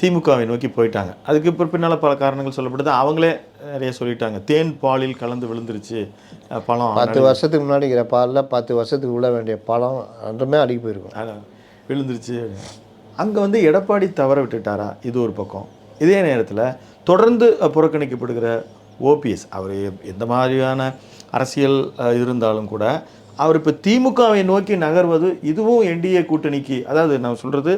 திமுகவை நோக்கி போயிட்டாங்க. அதுக்கு இப்போ பின்னால் பல காரணங்கள் சொல்லப்படுது. அவங்களே நிறைய சொல்லிட்டாங்க, தேன் பாலில் கலந்து விழுந்துருச்சு பழம். 10 வருஷத்துக்கு முன்னாடி இருக்கிற பாலில் 10 வருஷத்துக்கு விழ வேண்டிய பழம் ரெண்டுமே அடிக்க போயிருக்கும், விழுந்துருச்சு. அங்கே வந்து எடப்பாடி தவற விட்டுட்டாரா? இது ஒரு பக்கம். இதே நேரத்தில் தொடர்ந்து புறக்கணிக்கப்படுகிற ஓபிஎஸ், அவர் எந்த மாதிரியான அரசியல் இருந்தாலும் கூட அவர் இப்போ திமுகவை நோக்கி நகர்வது, இதுவும் என்டிஏ கூட்டணிக்கு, அதாவது நான் சொல்கிறது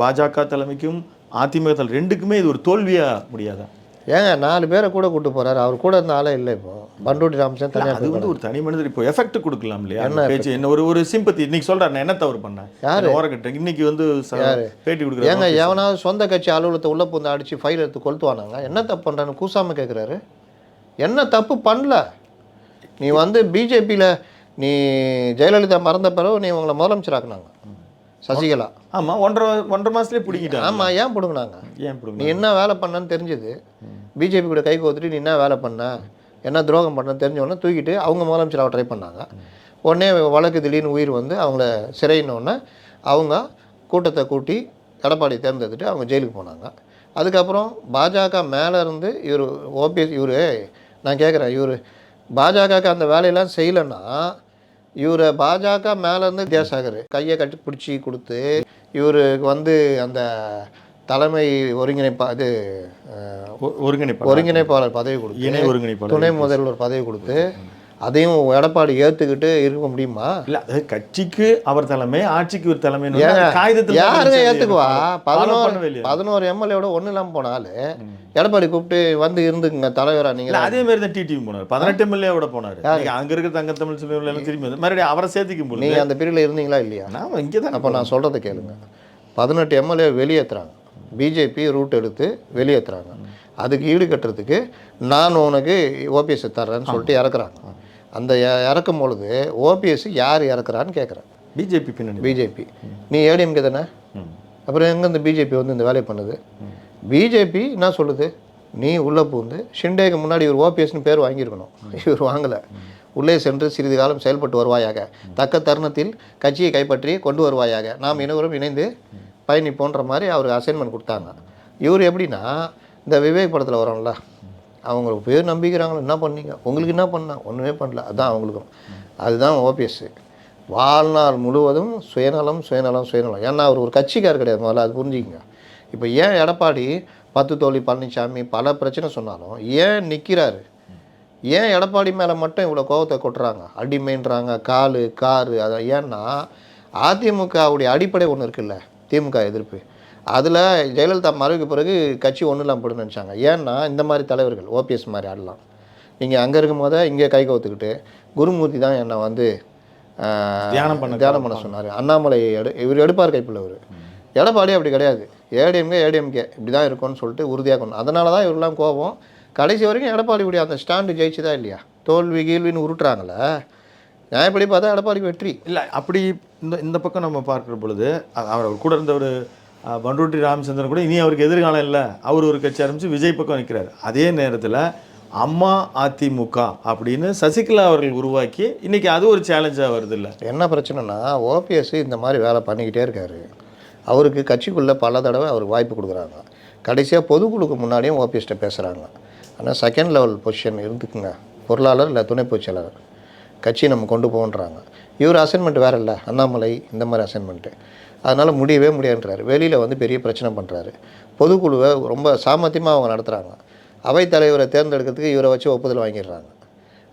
பாஜக தலைமைக்கும் அதிமுக தலைமை ரெண்டுக்குமே இது ஒரு தோல்வியாக முடியாதா? ஏங்க 4 பேரை கூட கூட்டு போகிறாரு, அவர் கூட இருந்த ஆளே இல்லை. இப்போ பண்டூட்டி ராமச்சந்திரன் தனியாக, அது வந்து ஒரு தனி மனிதர். இப்போ எஃபெக்ட் கொடுக்கலாம் இல்லையா? என்ன பேச்சு, என்ன ஒரு சிம்பத்தி. இன்னைக்கு சொல்கிறேன், நான் என்ன தவறு பண்ணேன், யார் ஓரக்கட்டேன் இன்னைக்கு வந்து பேட்டி கொடுக்குறேன். ஏங்க எவனாவது சொந்த கட்சி அலுவலகத்தை உள்ளே பூந்து அடித்து ஃபைல் எடுத்து கொளுத்துவானாங்க? என்ன தப்பு பண்ணுறான்னு கூசாமல் கேட்குறாரு. என்ன தப்பு பண்ணல? நீ வந்து பிஜேபியில் நீ ஜெயலலிதா மறந்த பிறகு நீ உங்களை முதலமைச்சராக்குனாங்க சசிகலா. ஆமாம், ஒன்றரை மாதத்துலேயே பிடிக்கிட்டாங்க. ஆமாம், ஏன் பிடுங்கினாங்க? ஏன் நீ என்ன வேலை பண்ணன்னு தெரிஞ்சது, பிஜேபி கூட கை கோத்துட்டு நீ என்ன வேலை பண்ண, என்ன துரோகம் பண்ணன்னு தெரிஞ்சவொடனே தூக்கிட்டு அவங்க முதலமைச்சராக ட்ரை பண்ணாங்க. உடனே வழக்கு திடீர்னு உயிர் வந்து அவங்கள சிறையினோடனே அவங்க கூட்டத்தை கூட்டி எடப்பாடி தேர்ந்தெடுத்துட்டு அவங்க ஜெயிலுக்கு போனாங்க. அதுக்கப்புறம் பாஜக மேலே இருந்து இவர் ஓபிஎஸ், இவர் நான் கேட்குறேன், இவர் பாஜகவுக்கு அந்த வேலையெல்லாம் செய்யலைன்னா இவரை பாஜக மேலேருந்து வித்யாசாகர் கையை கட்டி பிடிச்சி கொடுத்து இவருக்கு வந்து அந்த தலைமை ஒருங்கிணைப்பாளர் பதவி கொடுத்து, துணை முதல்வர் பதவி கொடுத்து, அதையும் எடப்பாடி ஏற்றுக்கிட்டு இருக்க முடியுமா? இல்லை, அது கட்சிக்கு அவர் தலைமை, ஆட்சிக்கு ஒரு தலைமை. யாருங்க ஏற்றுக்குவா? 11 எம்எல்ஏவோட ஒன்றும் இல்லாமல் போனாலும் எடப்பாடி கூப்பிட்டு வந்து இருந்துக்குங்க தலைவரா நீங்கள். அதே மாதிரி தான் டிடிவி போனார், 18 எம்எல்ஏவோட போனார். அங்கே இருக்கிற தங்க தமிழ் செல்வன் திரும்பி வந்து மறுபடியும் அவரை சேர்த்திக்கும் போது நீங்கள் அந்த பீரியடில் இருந்தீங்களா இல்லையா? நான் இங்கே தான். அப்போ நான் சொல்கிறத கேளுங்க. 18 எம்எல்ஏ வெளியேற்றுறாங்க, பிஜேபி ரூட் எடுத்து வெளியேற்றுறாங்க. அதுக்கு ஈடு கட்டுறதுக்கு நான் உனக்கு ஓபிஎஸ் தர்றேன்னு சொல்லிட்டு இறக்குறாங்க. அந்த இறக்கும் பொழுது ஓபிஎஸ் யார் இறக்குறான்னு கேட்குறேன். பிஜேபி பின்னாடி. பிஜேபி. நீ ஏடிஎம்கே தானே, அப்புறம் எங்கே இந்த பிஜேபி வந்து இந்த வேலையை பண்ணுது? பிஜேபி என்ன சொல்லுது, நீ உள்ளே பூந்து ஷிண்டேக்கு முன்னாடி இவர் ஓபிஎஸ்னு பேர் வாங்கியிருக்கணும், இவர் வாங்கலை. உள்ளே சென்று சிறிது காலம் செயல்பட்டு வருவாயாக, தக்க தருணத்தில் கட்சியை கைப்பற்றி கொண்டு வருவாயாக, நாம் இருவரும் இணைந்து பயணிப்போன்ற மாதிரி அவருக்கு அசைன்மெண்ட் கொடுத்தாங்க. இவர் எப்படின்னா இந்த விவேக் படத்தில் வரோம்ல, அவங்களுக்கு பேர் நம்பிக்கிறாங்களோ என்ன பண்ணீங்க, உங்களுக்கு என்ன பண்ணா ஒன்றுமே பண்ணல, அதுதான் அவங்களுக்கும். அதுதான் ஓபிஎஸ். வாழ்நாள் முழுவதும் சுயநலம் சுயநலம் சுயநலம். ஏன்னா அவர் ஒரு கட்சிக்கார் கிடையாது, முதல்ல அது புரிஞ்சுக்கங்க. இப்போ ஏன் எடப்பாடி 10 தோழி பழனிசாமி பல பிரச்சனை சொன்னாலும் ஏன் நிற்கிறாரு? ஏன் எடப்பாடி மேலே மட்டும் இவ்வளோ கோவத்தை கொட்டுறாங்க, அடிமைன்றாங்க, காரு அதை? ஏன்னா அதிமுகவுடைய அடிப்படை ஒன்று இருக்குல்ல, திமுக எதிர்ப்பு. அதில் ஜெயலலிதா மறைவுக்கு பிறகு கட்சி ஒன்றும் இல்லாமல் போடுன்னு நினச்சாங்க. ஏன்னா இந்த மாதிரி தலைவர்கள் ஓபிஎஸ் மாதிரி ஆடலாம். நீங்கள் அங்கே இருக்கும் போதே இங்கே கை கவுத்துக்கிட்டு குருமூர்த்தி தான் என்னை வந்து தியானம் பண்ண சொன்னார். அண்ணாமலை இவர் எடுப்பார் கைப்பில். இவர் எடப்பாடி அப்படி கிடையாது, ஏடிஎம்கே இப்படி தான் இருக்கும்னு சொல்லிட்டு உறுதியாக கொண்டு. அதனால தான் இவரெல்லாம் கோபம். கடைசி வரைக்கும் எடப்பாடியுடைய அந்த ஸ்டாண்டு ஜெயிச்சுதா இல்லையா? தோல்வி கீழ்வின்னு உருட்டுறாங்களே, நியாயப்படி பார்த்தா எடப்பாடிக்கு வெற்றி இல்லை. அப்படி இந்த பக்கம் நம்ம பார்க்குற பொழுது அவர் கூட இருந்த ஒரு பண்ருட்டி ராமச்சந்திரன் கூட இனி அவருக்கு எதிர்காலம் இல்லை, அவர் ஒரு கட்சி ஆரம்பித்து விஜய் பக்கம் நிற்கிறார். அதே நேரத்தில் அம்மா அதிமுக அப்படின்னு சசிகலா அவர்கள் உருவாக்கி இன்றைக்கி அது ஒரு சேலஞ்சாக வருது. இல்லை என்ன பிரச்சனைனா, ஓபிஎஸ் இந்த மாதிரி வேலை பண்ணிக்கிட்டே இருக்காரு. அவருக்கு கட்சிக்குள்ளே பல தடவை அவருக்கு வாய்ப்பு கொடுக்குறாங்க. கடைசியாக பொதுக்குழுக்கு முன்னாடியும் ஓபிஎஸ்ட்டை பேசுகிறாங்க. ஆனால் செகண்ட் லெவல் பொசிஷன் இருந்துக்குங்க, பொருளாளர் இல்லை துணை பொதுச் செயலாளர், கட்சி நம்ம கொண்டு போகன்றாங்க. இவர் அசைன்மெண்ட் வேறு இல்லை, அண்ணாமலை இந்த மாதிரி அசைன்மெண்ட்டு. அதனால் முடியவே முடியாதுன்றாரு. வெளியில் வந்து பெரிய பிரச்சனை பண்ணுறாரு. பொதுக்குழுவை ரொம்ப சாமர்த்தியமாக அவங்க நடத்துகிறாங்க. அவைத்தலைவரை தேர்ந்தெடுக்கிறதுக்கு இவரை வச்சு ஒப்புதல் வாங்கிடுறாங்க.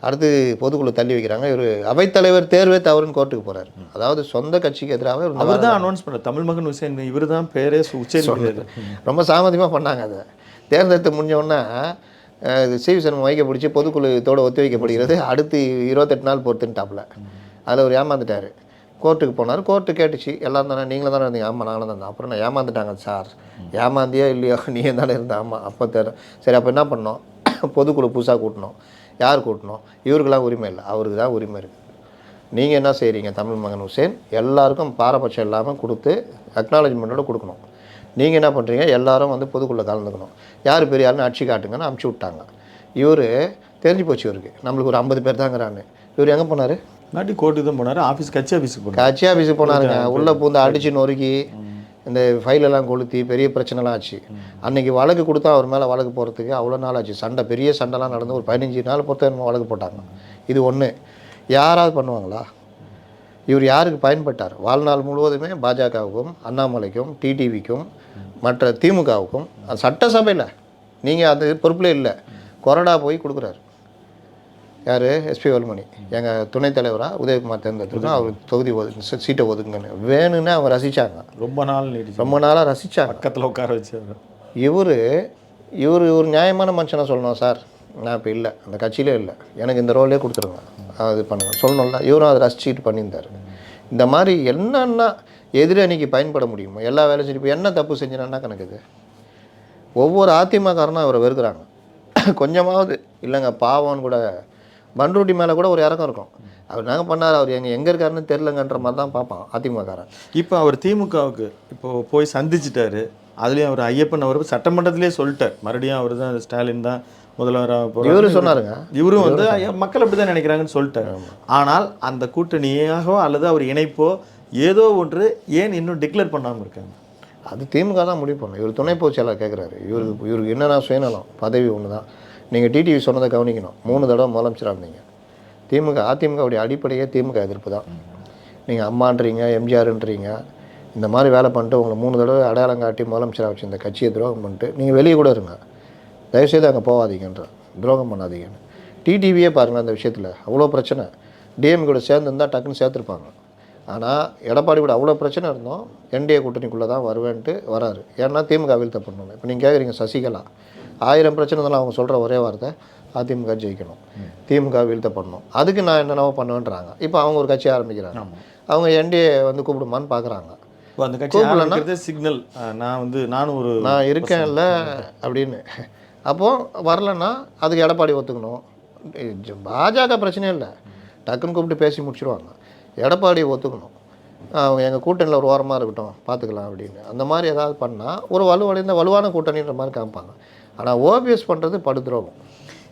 அடுத்து பொதுக்குழு தள்ளி வைக்கிறாங்க. இவர் அவைத்தலைவர் தேர்வே தவறுன்னு கோர்ட்டுக்கு போகிறார். அதாவது சொந்த கட்சிக்கு எதிராக அவர் தான் அனௌன்ஸ் பண்ணுறார், தமிழ் மகன் ஹுசேன் இவர் தான் பேரே உச்சரிக்கிறார். ரொம்ப சாமர்த்தியமாக பண்ணாங்க. அதை தேர்ந்தெடுத்து முடிஞ்சோடனே சிவிசனம் வைக்க பிடிச்சி பொதுக்குழுத்தோடு ஒத்தி வைக்கப்படுகிறது. அடுத்து 28 நாள் பொறுத்துட்டாப்புல. அதில் அவர் ஏமாந்துட்டார். கோர்ட்டுக்கு போனார். கோர்ட்டு கேட்டுச்சு, எல்லாம் தானே, நீங்களும் தானே இருந்தீங்க? ஆமாம் நாங்களும் தான். அப்புறம் நான் ஏமாந்துட்டாங்க சார். ஏமாந்தியா இல்லையோ, நீயே தானே இருந்த? ஆமாம். அப்போ சரி, அப்போ என்ன பண்ணோம்? பொதுக்குழு புதுசாக கூட்டணும். யார் கூட்டணும்? இவருக்கெல்லாம் உரிமை இல்லை, அவருக்கு தான் உரிமை இருக்குது. நீங்கள் என்ன செய்கிறீங்க? தமிழ் மகன் ஹுசேன் எல்லாருக்கும் பாரபட்சம் இல்லாமல் கொடுத்து அக்னாலஜ்மெண்ட்டோடு கொடுக்கணும். நீங்கள் என்ன பண்ணுறீங்க? எல்லாரும் வந்து பொதுக்குள்ளே கலந்துக்கணும். யார் பெரிய ஆளுன்னு அடிச்சு காட்டுங்கன்னு அமுச்சு விட்டாங்க. இவர் தெரிஞ்சு போச்சு, இவருக்கு நம்மளுக்கு ஒரு 50 பேர் தாங்கிறான்னு. இவர் எங்கே போனார்? நாட்டி கோர்ட்டுக்கு தான் போனார். கட்சி ஆஃபீஸுக்கு போனாருங்க. உள்ளே பூந்து அடித்து நொறுக்கி இந்த ஃபைலெல்லாம் கொளுத்தி பெரிய பிரச்சனைலாம் ஆச்சு. அன்றைக்கி வழக்கு கொடுத்தா அவர் மேலே வழக்கு போகிறதுக்கு அவ்வளோ நாள் ஆச்சு. பெரிய சண்டைலாம் நடந்து ஒரு 15 நாள் பொறுத்த வழக்கு போட்டாங்க. இது ஒன்று யாராவது பண்ணுவாங்களா? இவர் யாருக்கு பயன்பட்டார்? வாழ்நாள் முழுவதுமே பாஜகவுக்கும் அண்ணாமலைக்கும் டிடிவிக்கும் மற்ற திமுகவுக்கும் சட்டசபையில் நீங்கள் அந்த பொறுப்பில் இல்லை, கொறடா போய் கொடுக்குறாரு. யார்? எஸ்பி வேலுமணி எங்கள் துணைத் தலைவராக உதயகுமார் தேர்ந்தெடுத்துருக்கோம், அவர் தொகுதி சீட்டை ஒதுக்குங்கன்னு வேணும்னு அவங்க ரசித்தாங்க. ரொம்ப நாளாக ரசித்தாங்க. பக்கத்தில் உட்கார வச்சு இவர் ஒரு நியாயமான மனுஷனாக சொல்லணும். சார் நான் இப்போ இல்லை, அந்த கட்சியிலே இல்லை, எனக்கு இந்த ரோலே கொடுத்துருங்க, அது பண்ணுங்க சொல்லணும்ல. இவரும் அதை ரசிச்சுட்டு பண்ணியிருந்தார். இந்த மாதிரி என்னன்னா எதிரணிக்கு பயன்பட முடியுமோ எல்லா வேலையும் செஞ்சு. இப்போ என்ன தப்பு செஞ்சினா கணக்குது? ஒவ்வொரு அதிமுககாரனும் அவரை வெறுக்கிறாங்க. கொஞ்சமாவது இல்லைங்க பாவம்னு கூட பண்ருட்டி மேலே கூட ஒரு இறக்கம் இருக்கும். அவர் நாங்கள் பண்ணார், அவர் எங்கே இருக்காருன்னு தெரிலங்கன்ற மாதிரி தான் பார்ப்பான் அதிமுககாரன். இப்போ அவர் திமுகவுக்கு இப்போது போய் சந்திச்சிட்டாரு. அதுலேயும் அவர் ஐயப்பன் அவர் சட்டமன்றத்திலே சொல்லிட்டார், மறுபடியும் அவர் தான் ஸ்டாலின் தான் முதல்வராக இவரு சொன்னாருங்க. இவரும் வந்து மக்கள் அப்படி தான் நினைக்கிறாங்கன்னு சொல்லிட்டாரு. ஆனால் அந்த கூட்டணியாகவோ அல்லது அவர் இணைப்போ ஏதோ ஒன்று ஏன் இன்னும் டிக்ளேர் பண்ணாமல் இருக்காங்க? அது திமுக தான் முடிவு பண்ணணும். இவர் துணை பொதுச் செயலாளர் கேட்குறாரு. இவருக்கு என்னென்னா சுயநலம், பதவி ஒன்று தான். நீங்கள் டிடிவி சொன்னதை கவனிக்கணும். 3 தடவை முதலமைச்சராக இருந்தீங்க. அதிமுகவுடைய அடிப்படையே திமுக எதிர்ப்பு தான். நீங்கள் அம்மான்றீங்க, எம்ஜிஆர்ன்றீங்க, இந்த மாதிரி வேலை பண்ணிட்டு உங்களை 3 தடவை அடையாளம் காட்டி முதலமைச்சராக வச்சு இந்த கட்சியை துரோகம் பண்ணிட்டு நீங்கள் வெளியே கூட இருங்க, தயவுசெய்து அங்கே போகாதீங்கன்ற, துரோகம் பண்ணாதீங்கன்னு. டிடிவியே பாருங்கள், அந்த விஷயத்தில் அவ்வளோ பிரச்சனை. டிஎம் கூட சேர்ந்துருந்தால் டக்குன்னு சேர்த்துருப்பாங்க. ஆனால் எடப்பாடி கூட அவ்வளோ பிரச்சனை இருந்தோம், என்டிஏ கூட்டணிக்குள்ளே தான் வருவேன்ட்டு வராரு. ஏன்னா திமுக வீழ்த்த பண்ணணும். இப்போ நீங்கள் கேட்குறீங்க சசிகலா 1000 பிரச்சனை தான் அவங்க சொல்கிற ஒரே வார்த்தை அதிமுக ஜெயிக்கணும், திமுக வீழ்த்த பண்ணணும், அதுக்கு நான் என்னென்னவோ பண்ணுவேன்றாங்க. இப்போ அவங்க ஒரு கட்சி ஆரம்பிக்கிறாங்க. அவங்க என்டிஏ வந்து கூப்பிடுமான்னு பார்க்குறாங்க. அந்த கட்சி சிக்னல் நான் இருக்கேன்ல அப்படின்னு. அப்போது வரலன்னா அதுக்கு எடப்பாடி ஒத்துக்கணும். பாஜக பிரச்சனையே இல்லை, டக்குன்னு கூப்பிட்டு பேசி முடிச்சிடுவாங்க. எடப்பாடி ஒத்துக்கணும், அவங்க எங்கள் கூட்டணியில் ஒரு ஓரமாக இருக்கட்டும் பார்த்துக்கலாம் அப்படின்னு. அந்த மாதிரி ஏதாவது பண்ணால் ஒரு வலுவான கூட்டணின்ற மாதிரி காமிப்பாங்க. ஆனால் ஓபிஎஸ் பண்ணுறது படுதுரோகம்.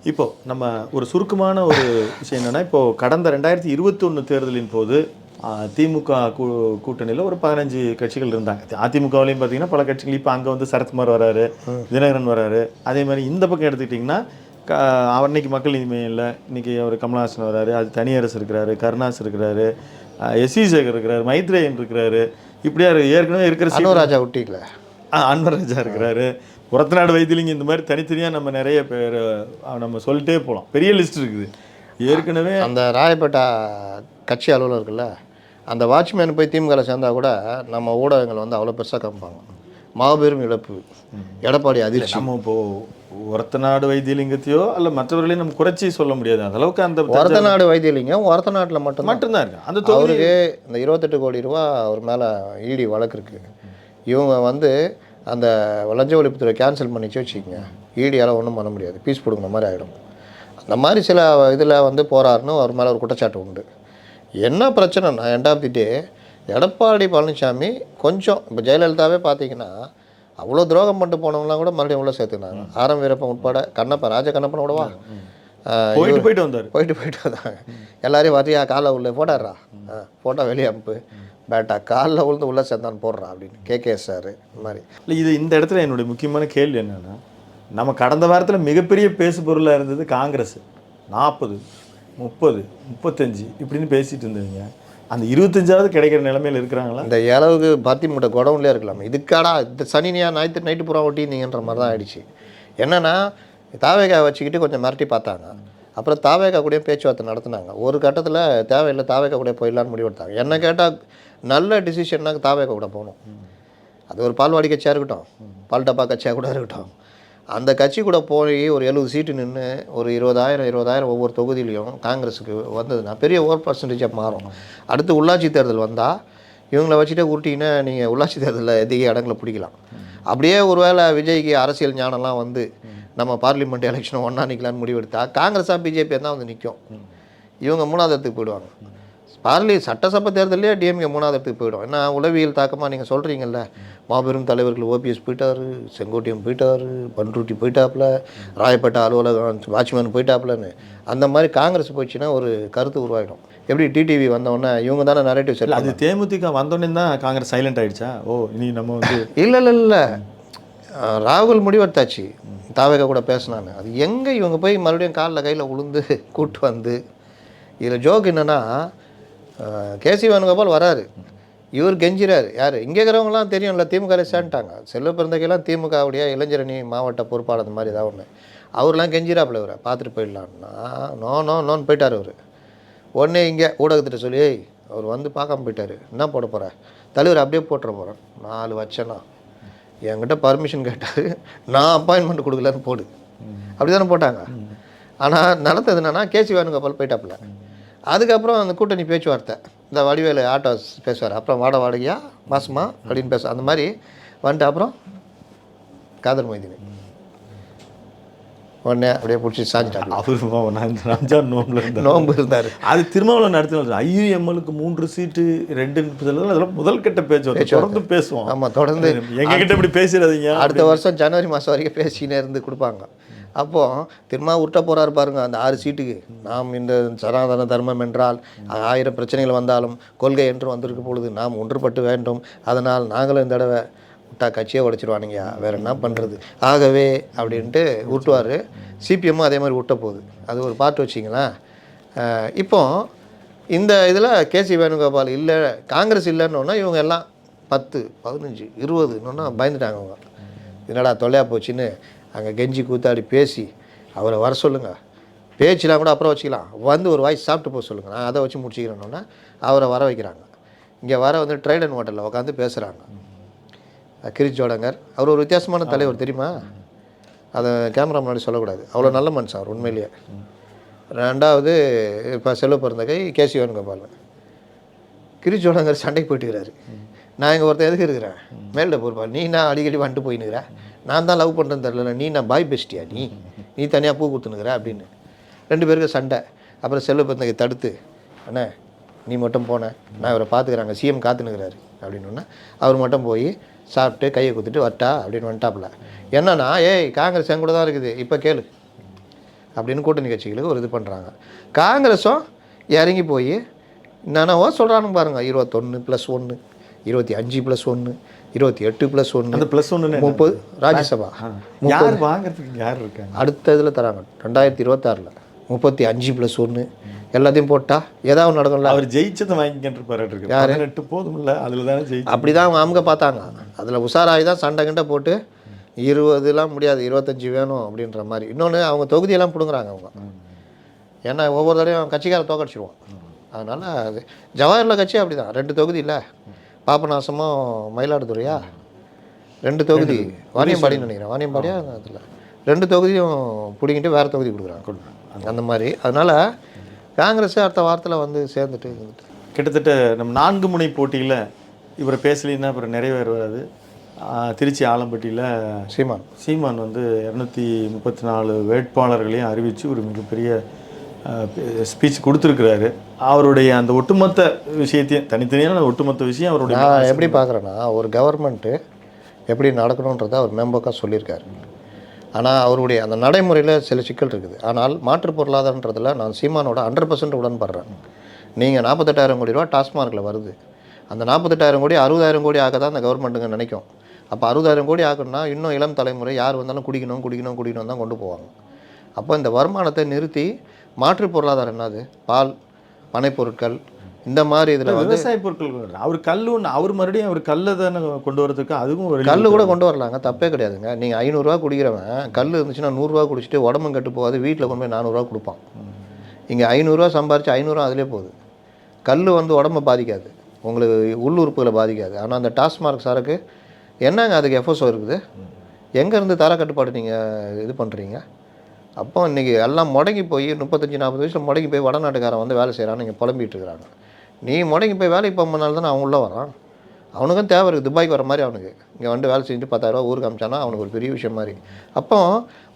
இப்போது நம்ம ஒரு சுருக்கமான ஒரு விஷயம் என்னென்னா, இப்போது கடந்த 2021 தேர்தலின் போது திமுக கூட்டணியில் ஒரு 15 கட்சிகள் இருந்தாங்க. அதிமுகவிலையும் பார்த்தீங்கன்னா பல கட்சிகள். இப்போ அங்கே வந்து சரத்குமார் வராரு, தினகரன் வராரு. அதே மாதிரி இந்த பக்கம் எடுத்துக்கிட்டிங்கன்னா அன்னைக்கு மக்கள் இனிமே இல்லை, இன்றைக்கி அவர் கமலஹாசன் வர்றாரு, அது தனியரசு இருக்கிறாரு, கருணாஸ் இருக்கிறாரு, எஸ்வி சேகர் இருக்கிறாரு, மைத்ரேயன் இருக்கிறாரு, இப்படியா ஏற்கனவே இருக்கிற அனுராஜா விட்டீங்களே, அன்வராஜா இருக்கிறாரு, ஒரத்தநாடு வைத்தியலிங்கம், இந்த மாதிரி தனித்தனியாக நம்ம நிறைய பேர் நம்ம சொல்லிட்டே போகலாம். பெரிய லிஸ்ட் இருக்குது ஏற்கனவே. அந்த ராயப்பேட்டா கட்சி அலுவலர்கள்ல அந்த வாட்ச்மேன் போய் திமுக சேர்ந்தா கூட நம்ம ஊடகங்கள் வந்து அவ்வளோ பெருசாக காமிப்பாங்க. மாபெரும் இழப்பு, எடப்பாடி அதிர்ச்சி. நம்ம இப்போது ஒரத்தநாடு வைத்தியலிங்கத்தையோ அல்ல மற்றவர்களையும் நம்ம குறைச்சி சொல்ல முடியாது. அந்த அளவுக்கு அந்த ஒரத்தநாடு வைத்தியலிங்கம் ஒரத்தநாட்டில் மட்டும்தான் இருக்கு. அந்த அவருக்கு இந்த 28 கோடி ரூபா அவர் மேலே இடி வழக்கு இருக்குது. இவங்க வந்து அந்த லஞ்ச ஒழிப்புத்துறை கேன்சல் பண்ணிச்சு வச்சுக்கோங்க, இடியால் ஒன்றும் பண்ண முடியாது, பீஸ் பிடுங்கின மாதிரி ஆகிடும். அந்த மாதிரி சில இதில் வந்து போகிறாருன்னு அவர் மேலே ஒரு குற்றச்சாட்டு உண்டு. என்ன பிரச்சனைனா, எண்ட் ஆஃப் தி டே எடப்பாடி பழனிசாமி கொஞ்சம் இப்போ ஜெயலலிதாவே பார்த்தீங்கன்னா அவ்வளோ துரோகம் பண்ணிட்டு போனவங்களாம் கூட மறுபடியும் உள்ள சேர்த்துக்கினாங்க. ஆரம் வீரப்பன் உட்பட, கண்ணப்பன், ராஜ கண்ணப்பன் கூடவா போயிட்டு வந்தார், போயிட்டு வந்தாங்க. எல்லாரையும் வரியா காலை உள்ள போட்டாடுறா, போட்டோ வெளியே அனுப்பு, பேட்டா காலில் விழுந்து உள்ளே சேர்ந்தான்னு போடுறா அப்படின்னு கேகேஎஸ் சார் இந்த மாதிரி. இல்லை, இது இந்த இடத்துல என்னுடைய முக்கியமான கேள்வி என்னென்னா, நம்ம கடந்த வாரத்தில் மிகப்பெரிய பேசு பொருளாக இருந்தது காங்கிரஸ். 40, 30, 35 இப்படின்னு பேசிகிட்டு இருந்தவங்க அந்த 25ஆவது கிடைக்கிற நிலைமையில் இருக்கிறாங்களா? இந்த அளவுக்கு பத்தி மூட்டை குடவுன்லேயே இருக்கலாம். இதுக்காடா இந்த சனினியா நைட்டு பூரா ஒட்டியிருந்தீங்கன்ற மாதிரி தான் ஆயிடுச்சு. என்னென்னா தாவேகா வச்சுக்கிட்டு கொஞ்சம் மிரட்டி பார்த்தாங்க. அப்புறம் தாவேகா கூட பேச்சுவார்த்தை நடத்துனாங்க. ஒரு கட்டத்தில் தேவையில்லை, தாவேகா கூட போயிடலான்னு முடிவெடுத்தாங்க. என்ன கேட்டால் நல்ல டிசிஷன்னாக தாவேகா கூட போகணும். அது ஒரு பால்வாடி கட்சியாக இருக்கட்டும், பால் டப்பா கட்சியாக கூட இருக்கட்டும், அந்த கட்சி கூட போய் ஒரு 70 சீட்டு நின்று ஒரு 20,000 ஒவ்வொரு தொகுதியிலையும் காங்கிரஸுக்கு வந்ததுன்னா பெரிய ஓவர் பர்சன்டேஜாக மாறும். அடுத்து உள்ளாட்சி தேர்தல் வந்தால் இவங்கள வச்சுட்டே உருட்டிங்கன்னா நீங்கள் உள்ளாட்சி தேர்தலில் அதிக இடங்களை பிடிக்கலாம். அப்படியே ஒருவேளை விஜய்க்கு அரசியல் ஞானம்லாம் வந்து நம்ம பார்லிமெண்ட் எலெக்ஷனை ஒன்றா நிற்கலான்னு முடிவெடுத்தா காங்கிரஸாக பிஜேபி தான் வந்து நிற்கும். இவங்க 3வது இடத்துக்கு போயிடுவாங்க. சட்டசபை தேர்தலே டிஎம்கே 3வது இடத்துக்கு போயிடும். ஏன்னா உளவியல் தாக்கமாக நீங்கள் சொல்கிறீங்கல்ல, மாபெரும் தலைவர்கள் ஓபிஎஸ் போயிட்டார், செங்கோட்டையன் போயிட்டார், பன்ருட்டி போயிட்டாப்புல, ராயப்பேட்டா அலுவலகம் வாட்ச்மேன் போயிட்டாப்புலன்னு. அந்த மாதிரி காங்கிரஸ் போயிடுச்சுன்னா ஒரு கருத்து உருவாகிடும். எப்படி டிடிவி வந்தோடனே இவங்க தானே நரேட்டிவ் செட். அது தேமுதிக வந்தோடனே தான் காங்கிரஸ் சைலண்ட் ஆகிடுச்சா? இனி நம்ம வந்து இல்லை ராகுல் முடிவெடுத்தாச்சு, தாவேகா கூட பேசினான்னு. அது எங்கே இவங்க போய் மறுபடியும் காலில் கையில் உளுந்து கூட்டு வந்து. இதில் ஜோக் என்னென்னா, கேசி வேணுகோபால் வராரு, இவர் கெஞ்சிறாரு. யார் இங்கே இருக்கிறவங்களாம் தெரியும்ல, திமுக சேர்ந்துட்டாங்க. செல்வ பிறந்தகையெல்லாம் திமுகவுடைய இளைஞரணி மாவட்ட பொறுப்பாளர் மாதிரி ஏதாவது ஒன்று. அவர்லாம் கெஞ்சிராப்பில் இவரை பார்த்துட்டு போயிடலான்னா நோன்னு போயிட்டார். அவர் உடனே இங்கே ஊடகத்திட்ட சொல்லி அவர் வந்து பார்க்காம போயிட்டார். என்ன போட போகிற தலைவர்? அப்படியே போட்டுற போகிறேன். 4 வச்சேன்னா என்கிட்ட பர்மிஷன் கேட்டார், நான் அப்பாயின்மெண்ட் கொடுக்கலன்னு போடு. அப்படி தானே போட்டாங்க. ஆனால் நடந்தது என்னன்னா, கேசி வேணுகோபால் போயிட்டாப்புல. அதுக்கப்புறம் அந்த கூட்டணி பேச்சுவார்த்தை, இந்த வடிவேலு ஆட்டோ பேசுவார், அப்புறம் வாடகையா மாசமா அப்படின்னு பேசுவார். அந்த மாதிரி வந்துட்டு அப்புறம் காதர் மைதினி உடனே அப்படியே பிடிச்சி சாஞ்சிட்டாங்க. ரம்ஜான் நோம்பு இருந்தார். அது திருமாவளவன் நடத்தினார். ஐயுஎம்எலுக்கு 3 சீட்டு 2 அதெல்லாம் முதல் கட்ட பேச்சு தொடர்ந்து பேசுவோம். ஆமாம், தொடர்ந்து எங்ககிட்ட இப்படி பேசுறதுங்க. அடுத்த வருஷம் ஜனவரி மாதம் வரைக்கும் பேசினே இருந்து கொடுப்பாங்க. அப்போது திரும்ப விட்ட போகிறாரு பாருங்க, அந்த 6 சீட்டுக்கு. நாம் இந்த சனாதன தர்மம் என்றால் 1000 பிரச்சனைகள் வந்தாலும் கொள்கை என்று வந்திருக்க பொழுது நாம் ஒன்றுபட்டு வேண்டும். அதனால் நாங்களும் இந்த தடவை விட்டா கட்சியை உடைச்சிருவானுங்க, வேறு என்ன பண்ணுறது, ஆகவே அப்படின்ட்டு விட்டுவார். சிபிஎம்மும் அதே மாதிரி விட்ட போகுது. அது ஒரு பாட்டு வச்சிங்களேன். இப்போ இந்த இதில் கேசி வேணுகோபால் இல்லை, காங்கிரஸ் இல்லைன்னொன்னா இவங்க எல்லாம் 10, 15, 20 பயந்துட்டாங்க. அவங்க என்னடா தொல்லையாக போச்சுன்னு அங்கே கெஞ்சி கூத்தாடி பேசி அவரை வர சொல்லுங்கள். பேச்சுலாம் கூட அப்புறம் வச்சுக்கலாம், வந்து ஒரு வாய்ஸ் சாப்பிட்டு போக சொல்லுங்கள், நான் அதை வச்சு முடிச்சுக்கிறேன்னொன்னா அவரை வர வைக்கிறாங்க. இங்கே வர வந்து ட்ரைடன் ஹோட்டலில் உட்காந்து பேசுகிறாங்க. கிரிஷ் ஜோடங்கர் அவர் ஒரு வித்தியாசமான தலைவர் தெரியுமா? அதை கேமரா முன்னாடி சொல்லக்கூடாது, அவ்வளோ நல்ல மனுஷன் அவர் உண்மையிலேயே. 2வது இப்போ செல்வ பிறந்தகை கேசி வேணுகோபால். கிரிஷ் ஜோடங்கர் சண்டைக்கு போயிட்டுக்கிறாரு. நான் இங்கே ஒருத்தர் எதுக்கு இருக்கிறேன் மேல்ட பொறுப்பா, நீ நான் அடிக்கடி வந்துட்டு போயின்னுக்கிறேன், நான் தான் லவ் பண்ணுறேன்னு தெரில, நீ நான் பாய் பெஸ்டியா, நீ தனியாக பூ கொடுத்துனுக்குற அப்படின்னு 2 பேருக்கு சண்டை. அப்புறம் செல்வ பிறந்தகை தடுத்து, அண்ணே நீ மட்டும் போன, நான் இவரை பார்த்துக்கிறாங்க, சிஎம் காத்துனுக்கிறாரு அப்படின்னு. அவர் மட்டும் போய் சாப்பிட்டு கையை குத்துட்டு வட்டா அப்படின்னு வந்துட்டாப்புல. என்னன்னா, காங்கிரஸ் என் கூட தான் இருக்குது, இப்போ கேளு அப்படின்னு கூட்டணி கட்சிகளுக்கு ஒரு இது பண்ணுறாங்க. காங்கிரஸும் இறங்கி போய் என்னென்னவோ சொல்கிறானுங்க பாருங்கள், 21+1 25+1, 28+1, அந்த +1 30 ராஜ்யசபா. யார் வாங்குறதுக்கு யார் இருக்காங்க? அடுத்த இதில் தராங்க 2026 35+1 எல்லாத்தையும் போட்டால் ஏதாவது நடக்கும்ல. அவர் ஜெயிச்சதை வாங்கிக்கிட்டு இருப்பாரு. 18 போதும்ல, அதில் தானே ஜெயிச்சு. அப்படி தான் அவங்க பார்த்தாங்க. அதில் உஷாராகி தான் சண்டை கிண்டை போட்டு 20 முடியாது, 25 வேணும் அப்படின்ற மாதிரி. இன்னொன்று அவங்க தொகுதியெல்லாம் பிடுங்குறாங்க அவங்க. ஏன்னா ஒவ்வொரு தடையும் கட்சிக்கார தோக்கடிச்சிடுவோம். அதனால் அது ஜவஹர்லால் கட்சி அப்படி தான். 2 தொகுதி இல்லை, பாபநாசமும் மயிலாடுதுறையா 2 தொகுதி, வாணியம்பாடின்னு நினைக்கிறேன், வாணியம்பாடியா அதில் 2 தொகுதியும் பிடிங்கிட்டு வேறு தொகுதி கொடுக்குறாங்க அந்த மாதிரி. அதனால் காங்கிரஸ் அடுத்த வாரத்தில் வந்து சேர்ந்துட்டு கிட்டத்தட்ட நம்ம 4 முனை போட்டியில் இவரை பேசலின்னா அப்புறம் நிறைவேறாது. திருச்சி ஆலம்பட்டியில் சீமான் வந்து 234 வேட்பாளர்களையும் அறிவித்து ஒரு மிகப்பெரிய ஸ்பீச் கொடுத்துருக்கிறாரு. அவருடைய அந்த ஒட்டுமொத்த விஷயத்தையும் தனித்தனியான ஒட்டுமொத்த விஷயம் அவருடைய நான் எப்படி பார்க்குறேன்னா, ஒரு கவர்மெண்ட்டு எப்படி நடக்கணுன்றதை அவர் மேம்போக்காக சொல்லியிருக்காரு. ஆனால் அவருடைய அந்த நடைமுறையில் சில சிக்கல் இருக்குது. ஆனால் மாற்று பொருளாதாரன்றதில் நான் சீமானோட 100% உடன்படுறேன். நீங்கள் 48,000 கோடி ரூபா டாஸ்மார்க்கில் வருது. அந்த 48,000 கோடி 60,000 கோடி ஆக தான் அந்த கவர்மெண்ட்டுங்க நினைக்கும். அப்போ 60,000 கோடி ஆகணும்னா இன்னும் இளம் தலைமுறை யார் வந்தாலும் குடிக்கணும் தான் கொண்டு போவாங்க. அப்போ இந்த வருமானத்தை நிறுத்தி மாற்று பொருளாதாரம் என்னது, பால், பனைப்பொருட்கள், இந்த மாதிரி இதில் வந்து விவசாய பொருட்கள். அவர் அவர் மறுபடியும் அவர் கல்லை தானே கொண்டு வரதுக்கு, அதுவும் ஒரு கல் கூட கொண்டு வரலாங்க, தப்பே கிடையாதுங்க. நீங்கள் 500 ரூபா குடிக்கிறவன் கல் இருந்துச்சுன்னா 100 ரூபா குடிச்சிட்டு உடம்பும் கெட்டு போகாது, வீட்டில் கொண்டு போய் 400 ரூபா கொடுப்பான். இங்கே 500 ரூபா சம்பாரிச்சு 500 ரூபா அதிலே போகுது. கல் வந்து உடம்பை பாதிக்காது, உங்களுக்கு உள்ளுறுப்புகளை பாதிக்காது. ஆனால் அந்த டாஸ்மார்க் சரக்கு என்னங்க அதுக்கு எஃப்எஸ்ஓ இருக்குது, எங்கேருந்து தர கட்டுப்பாடு நீங்கள் இது பண்ணுறீங்க? அப்போ இன்றைக்கி எல்லாம் முடங்கி போய் 35-40 வயசில் முடங்கி போய் வடநாட்டுக்காரன் வந்து வேலை செய்கிறான்னு நீங்கள் புலம்பிகிட்டு இருக்கிறாங்க. நீ முடங்கி போய் வேலைக்கு போகும்போதுனால தானே அவன் உள்ளே வரான். அவனுக்கும் தேவை இருக்குது, துபாய்க்கு வர மாதிரி அவனுக்கு இங்கே வந்து வேலை செஞ்சுட்டு 10,000 ரூபா ஊருக்கு அமிச்சானா அவனுக்கு ஒரு பெரிய விஷயம் மாதிரி. அப்போ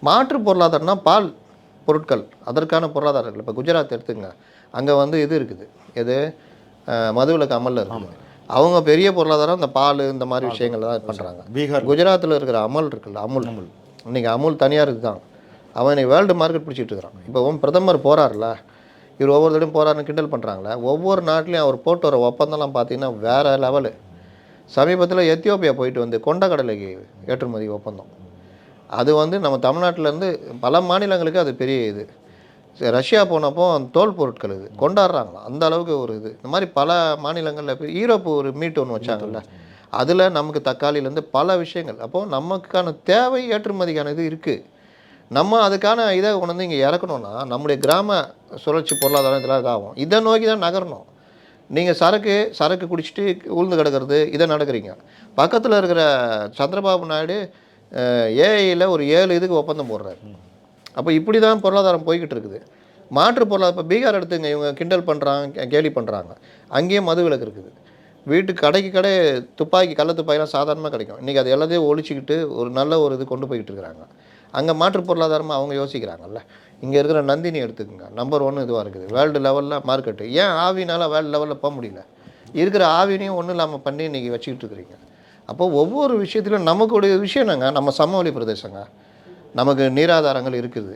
மாற்று பொருளாதாரம்னா பால் பொருட்கள், அதற்கான பொருளாதாரங்கள். இப்போ குஜராத் எடுத்துங்க, அங்கே வந்து இது இருக்குது, எது மதுவிலக்கு அமலில் இருக்குது. அவங்க பெரிய பொருளாதாரம் இந்த பால் இந்த மாதிரி விஷயங்கள் தான் பண்ணுறாங்க. பீகார், குஜராத்தில் இருக்கிற அமுல் இருக்குல்ல, அமுல் இன்றைக்கி அமுல் தனியாருக்கு தான், அவன் இன்னைக்கு வேர்ல்டு மார்க்கெட் பிடிச்சிட்டு இருக்கிறான். இப்போ பிரதமர் போகிறார்ல, இவர் ஒவ்வொரு தடையும் போகிறாருன்னு கிண்டல் பண்ணுறாங்களே, ஒவ்வொரு நாட்டிலையும் அவர் போட்டு வர ஒப்பந்தம்லாம் பார்த்தீங்கன்னா வேறு லெவலு. சமீபத்தில் எத்தியோப்பியா போயிட்டு வந்து கொண்டக்கடலைக்கு ஏற்றுமதி ஒப்பந்தம், அது வந்து நம்ம தமிழ்நாட்டிலேருந்து பல மாநிலங்களுக்கு அது பெரிய இது. ரஷ்யா போனப்போ தோல் பொருட்கள் இது கொண்டாடுறாங்களாம், அந்த அளவுக்கு ஒரு இது. இந்த மாதிரி பல மாநிலங்களில் இப்போ ஈரோப்பு ஒரு மீட் ஒன்று வச்சாங்கல்ல, அதில் நமக்கு தக்காளியிலேருந்து பல விஷயங்கள். அப்போது நமக்கான தேவை ஏற்றுமதிக்கான இது இருக்குது. நம்ம அதுக்கான இதை கொண்டு வந்து இங்கே இறக்கணும்னா நம்முடைய கிராம சுழற்சி பொருளாதாரம் இதெல்லாம் இதாகும். இதை நோக்கி தான் நகரணும். நீங்கள் சரக்கு குடிச்சிட்டு உளுந்து கிடக்கிறது இதை நடக்கிறீங்க. பக்கத்தில் இருக்கிற சந்திரபாபு நாயுடு ஏஐயில் ஒரு 7 இதுக்கு ஒப்பந்தம் போடுறாரு. அப்போ இப்படி தான் பொருளாதாரம் போய்கிட்டு இருக்குது. மாற்று பொருளாதாரம் இப்போ பீகார் எடுத்துங்க, இவங்க கிண்டல் பண்ணுறாங்க, கேலி பண்ணுறாங்க. அங்கேயும் மது விலக்கு இருக்குது. வீட்டுக்கு கடை துப்பாக்கி, கள்ள துப்பாக்கிலாம் சாதாரணமாக கிடைக்கும். இன்றைக்கி அது எல்லாத்தையும் ஒழிச்சிக்கிட்டு ஒரு நல்ல ஒரு இது கொண்டு போய்கிட்டு இருக்கிறாங்க. அங்கே மாற்று பொருளாதாரமாக அவங்க யோசிக்கிறாங்கல்ல. இங்கே இருக்கிற நந்தினி எடுத்துக்கோங்க, நம்பர் 1 இதுவாக இருக்குது வேர்ல்டு லெவலில் மார்க்கெட்டு. ஏன் ஆவினால் வேர்ல்டு லெவலில் போக முடியல? இருக்கிற ஆவினையும் ஒன்றும் இல்லாமல் பண்ணி இன்றைக்கி வச்சுக்கிட்டு இருக்கிறீங்க. அப்போது ஒவ்வொரு விஷயத்திலும் நமக்குடைய விஷயம் என்னங்க, நம்ம சமவெளி பிரதேசங்க, நமக்கு நீராதாரங்கள் இருக்குது,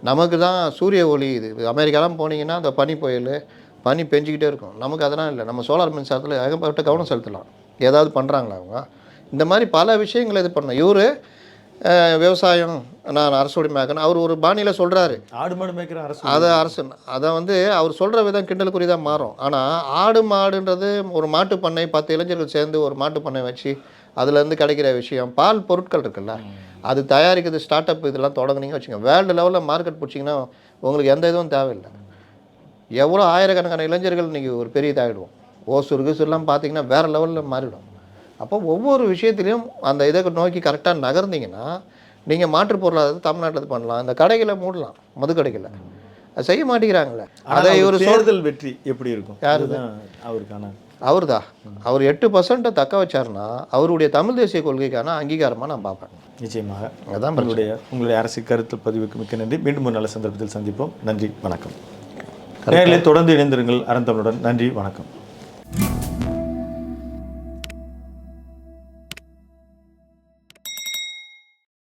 நமக்கு தான் சூரிய ஒளி. இது அமெரிக்காலாம் போனீங்கன்னா அந்த பனி புயல், பனி பெஞ்சிக்கிட்டே இருக்கும். நமக்கு அதெல்லாம் இல்லை. நம்ம சோலார் மின்சாரத்தில் ஏகப்பட்ட கவனம் செலுத்தலாம். ஏதாவது பண்ணுறாங்களா அவங்க? இந்த மாதிரி பல விஷயங்களை இது பண்ணணும். இவர் விவசாயம் நான் அரசுடைய மேய்க்கணும் அவர் ஒரு பாணியில் சொல்கிறாரு. ஆடு மாடு மேய்க்கிற அரசு, அதை வந்து அவர் சொல்கிற விதம் கிண்டலுக்குரியதாக மாறும். ஆனால் ஆடு மாடுன்றது ஒரு மாட்டு பண்ணை, 10 இளைஞர்கள் சேர்ந்து ஒரு மாட்டு பண்ணை வச்சு அதுலேருந்து கிடைக்கிற விஷயம். பால் பொருட்கள் இருக்குல்ல, அது தயாரிக்கிறது ஸ்டார்ட் அப் இதெல்லாம் தொடங்குனீங்க வச்சுங்க, வேர்ல்டு லெவலில் மார்க்கெட் பிடிச்சிங்கன்னா உங்களுக்கு எந்த இதுவும் தேவையில்லை. எவ்வளோ ஆயிரக்கணக்கான இளைஞர்கள் இன்றைக்கி ஒரு பெரிய இதாகிடுவோம். ஓசுருலாம் பார்த்தீங்கன்னா வேறு லெவலில் மாறிடும். அப்போ ஒவ்வொரு விஷயத்துலையும் அந்த இதை நோக்கி கரெக்டாக நகர்ந்தீங்கன்னா நீங்கள் மாற்று பொருளாதாரத்தை தமிழ்நாட்டில் பண்ணலாம். இந்த கடைகளை மூடலாம், மது கடைகளை. அது செய்ய மாட்டேங்கிறாங்களே. அதை ஒரு தேர்தல் வெற்றி எப்படி இருக்கும்? யாரு அவருக்கான அவர் 8% தக்க வச்சாருன்னா அவருடைய தமிழ் தேசிய கொள்கைக்கான அங்கீகாரமாக நான் பார்ப்பேன். நிச்சயமாக. அதான் உங்களுடைய அரசியல் கருத்து பதிவுக்கு மிக்க நன்றி. மீண்டும் ஒரு நல்ல சந்தர்ப்பத்தில் சந்திப்போம். நன்றி, வணக்கம். நேரிலே தொடர்ந்து இணைந்திருங்கள் அறந்தமிழுடன். நன்றி, வணக்கம்.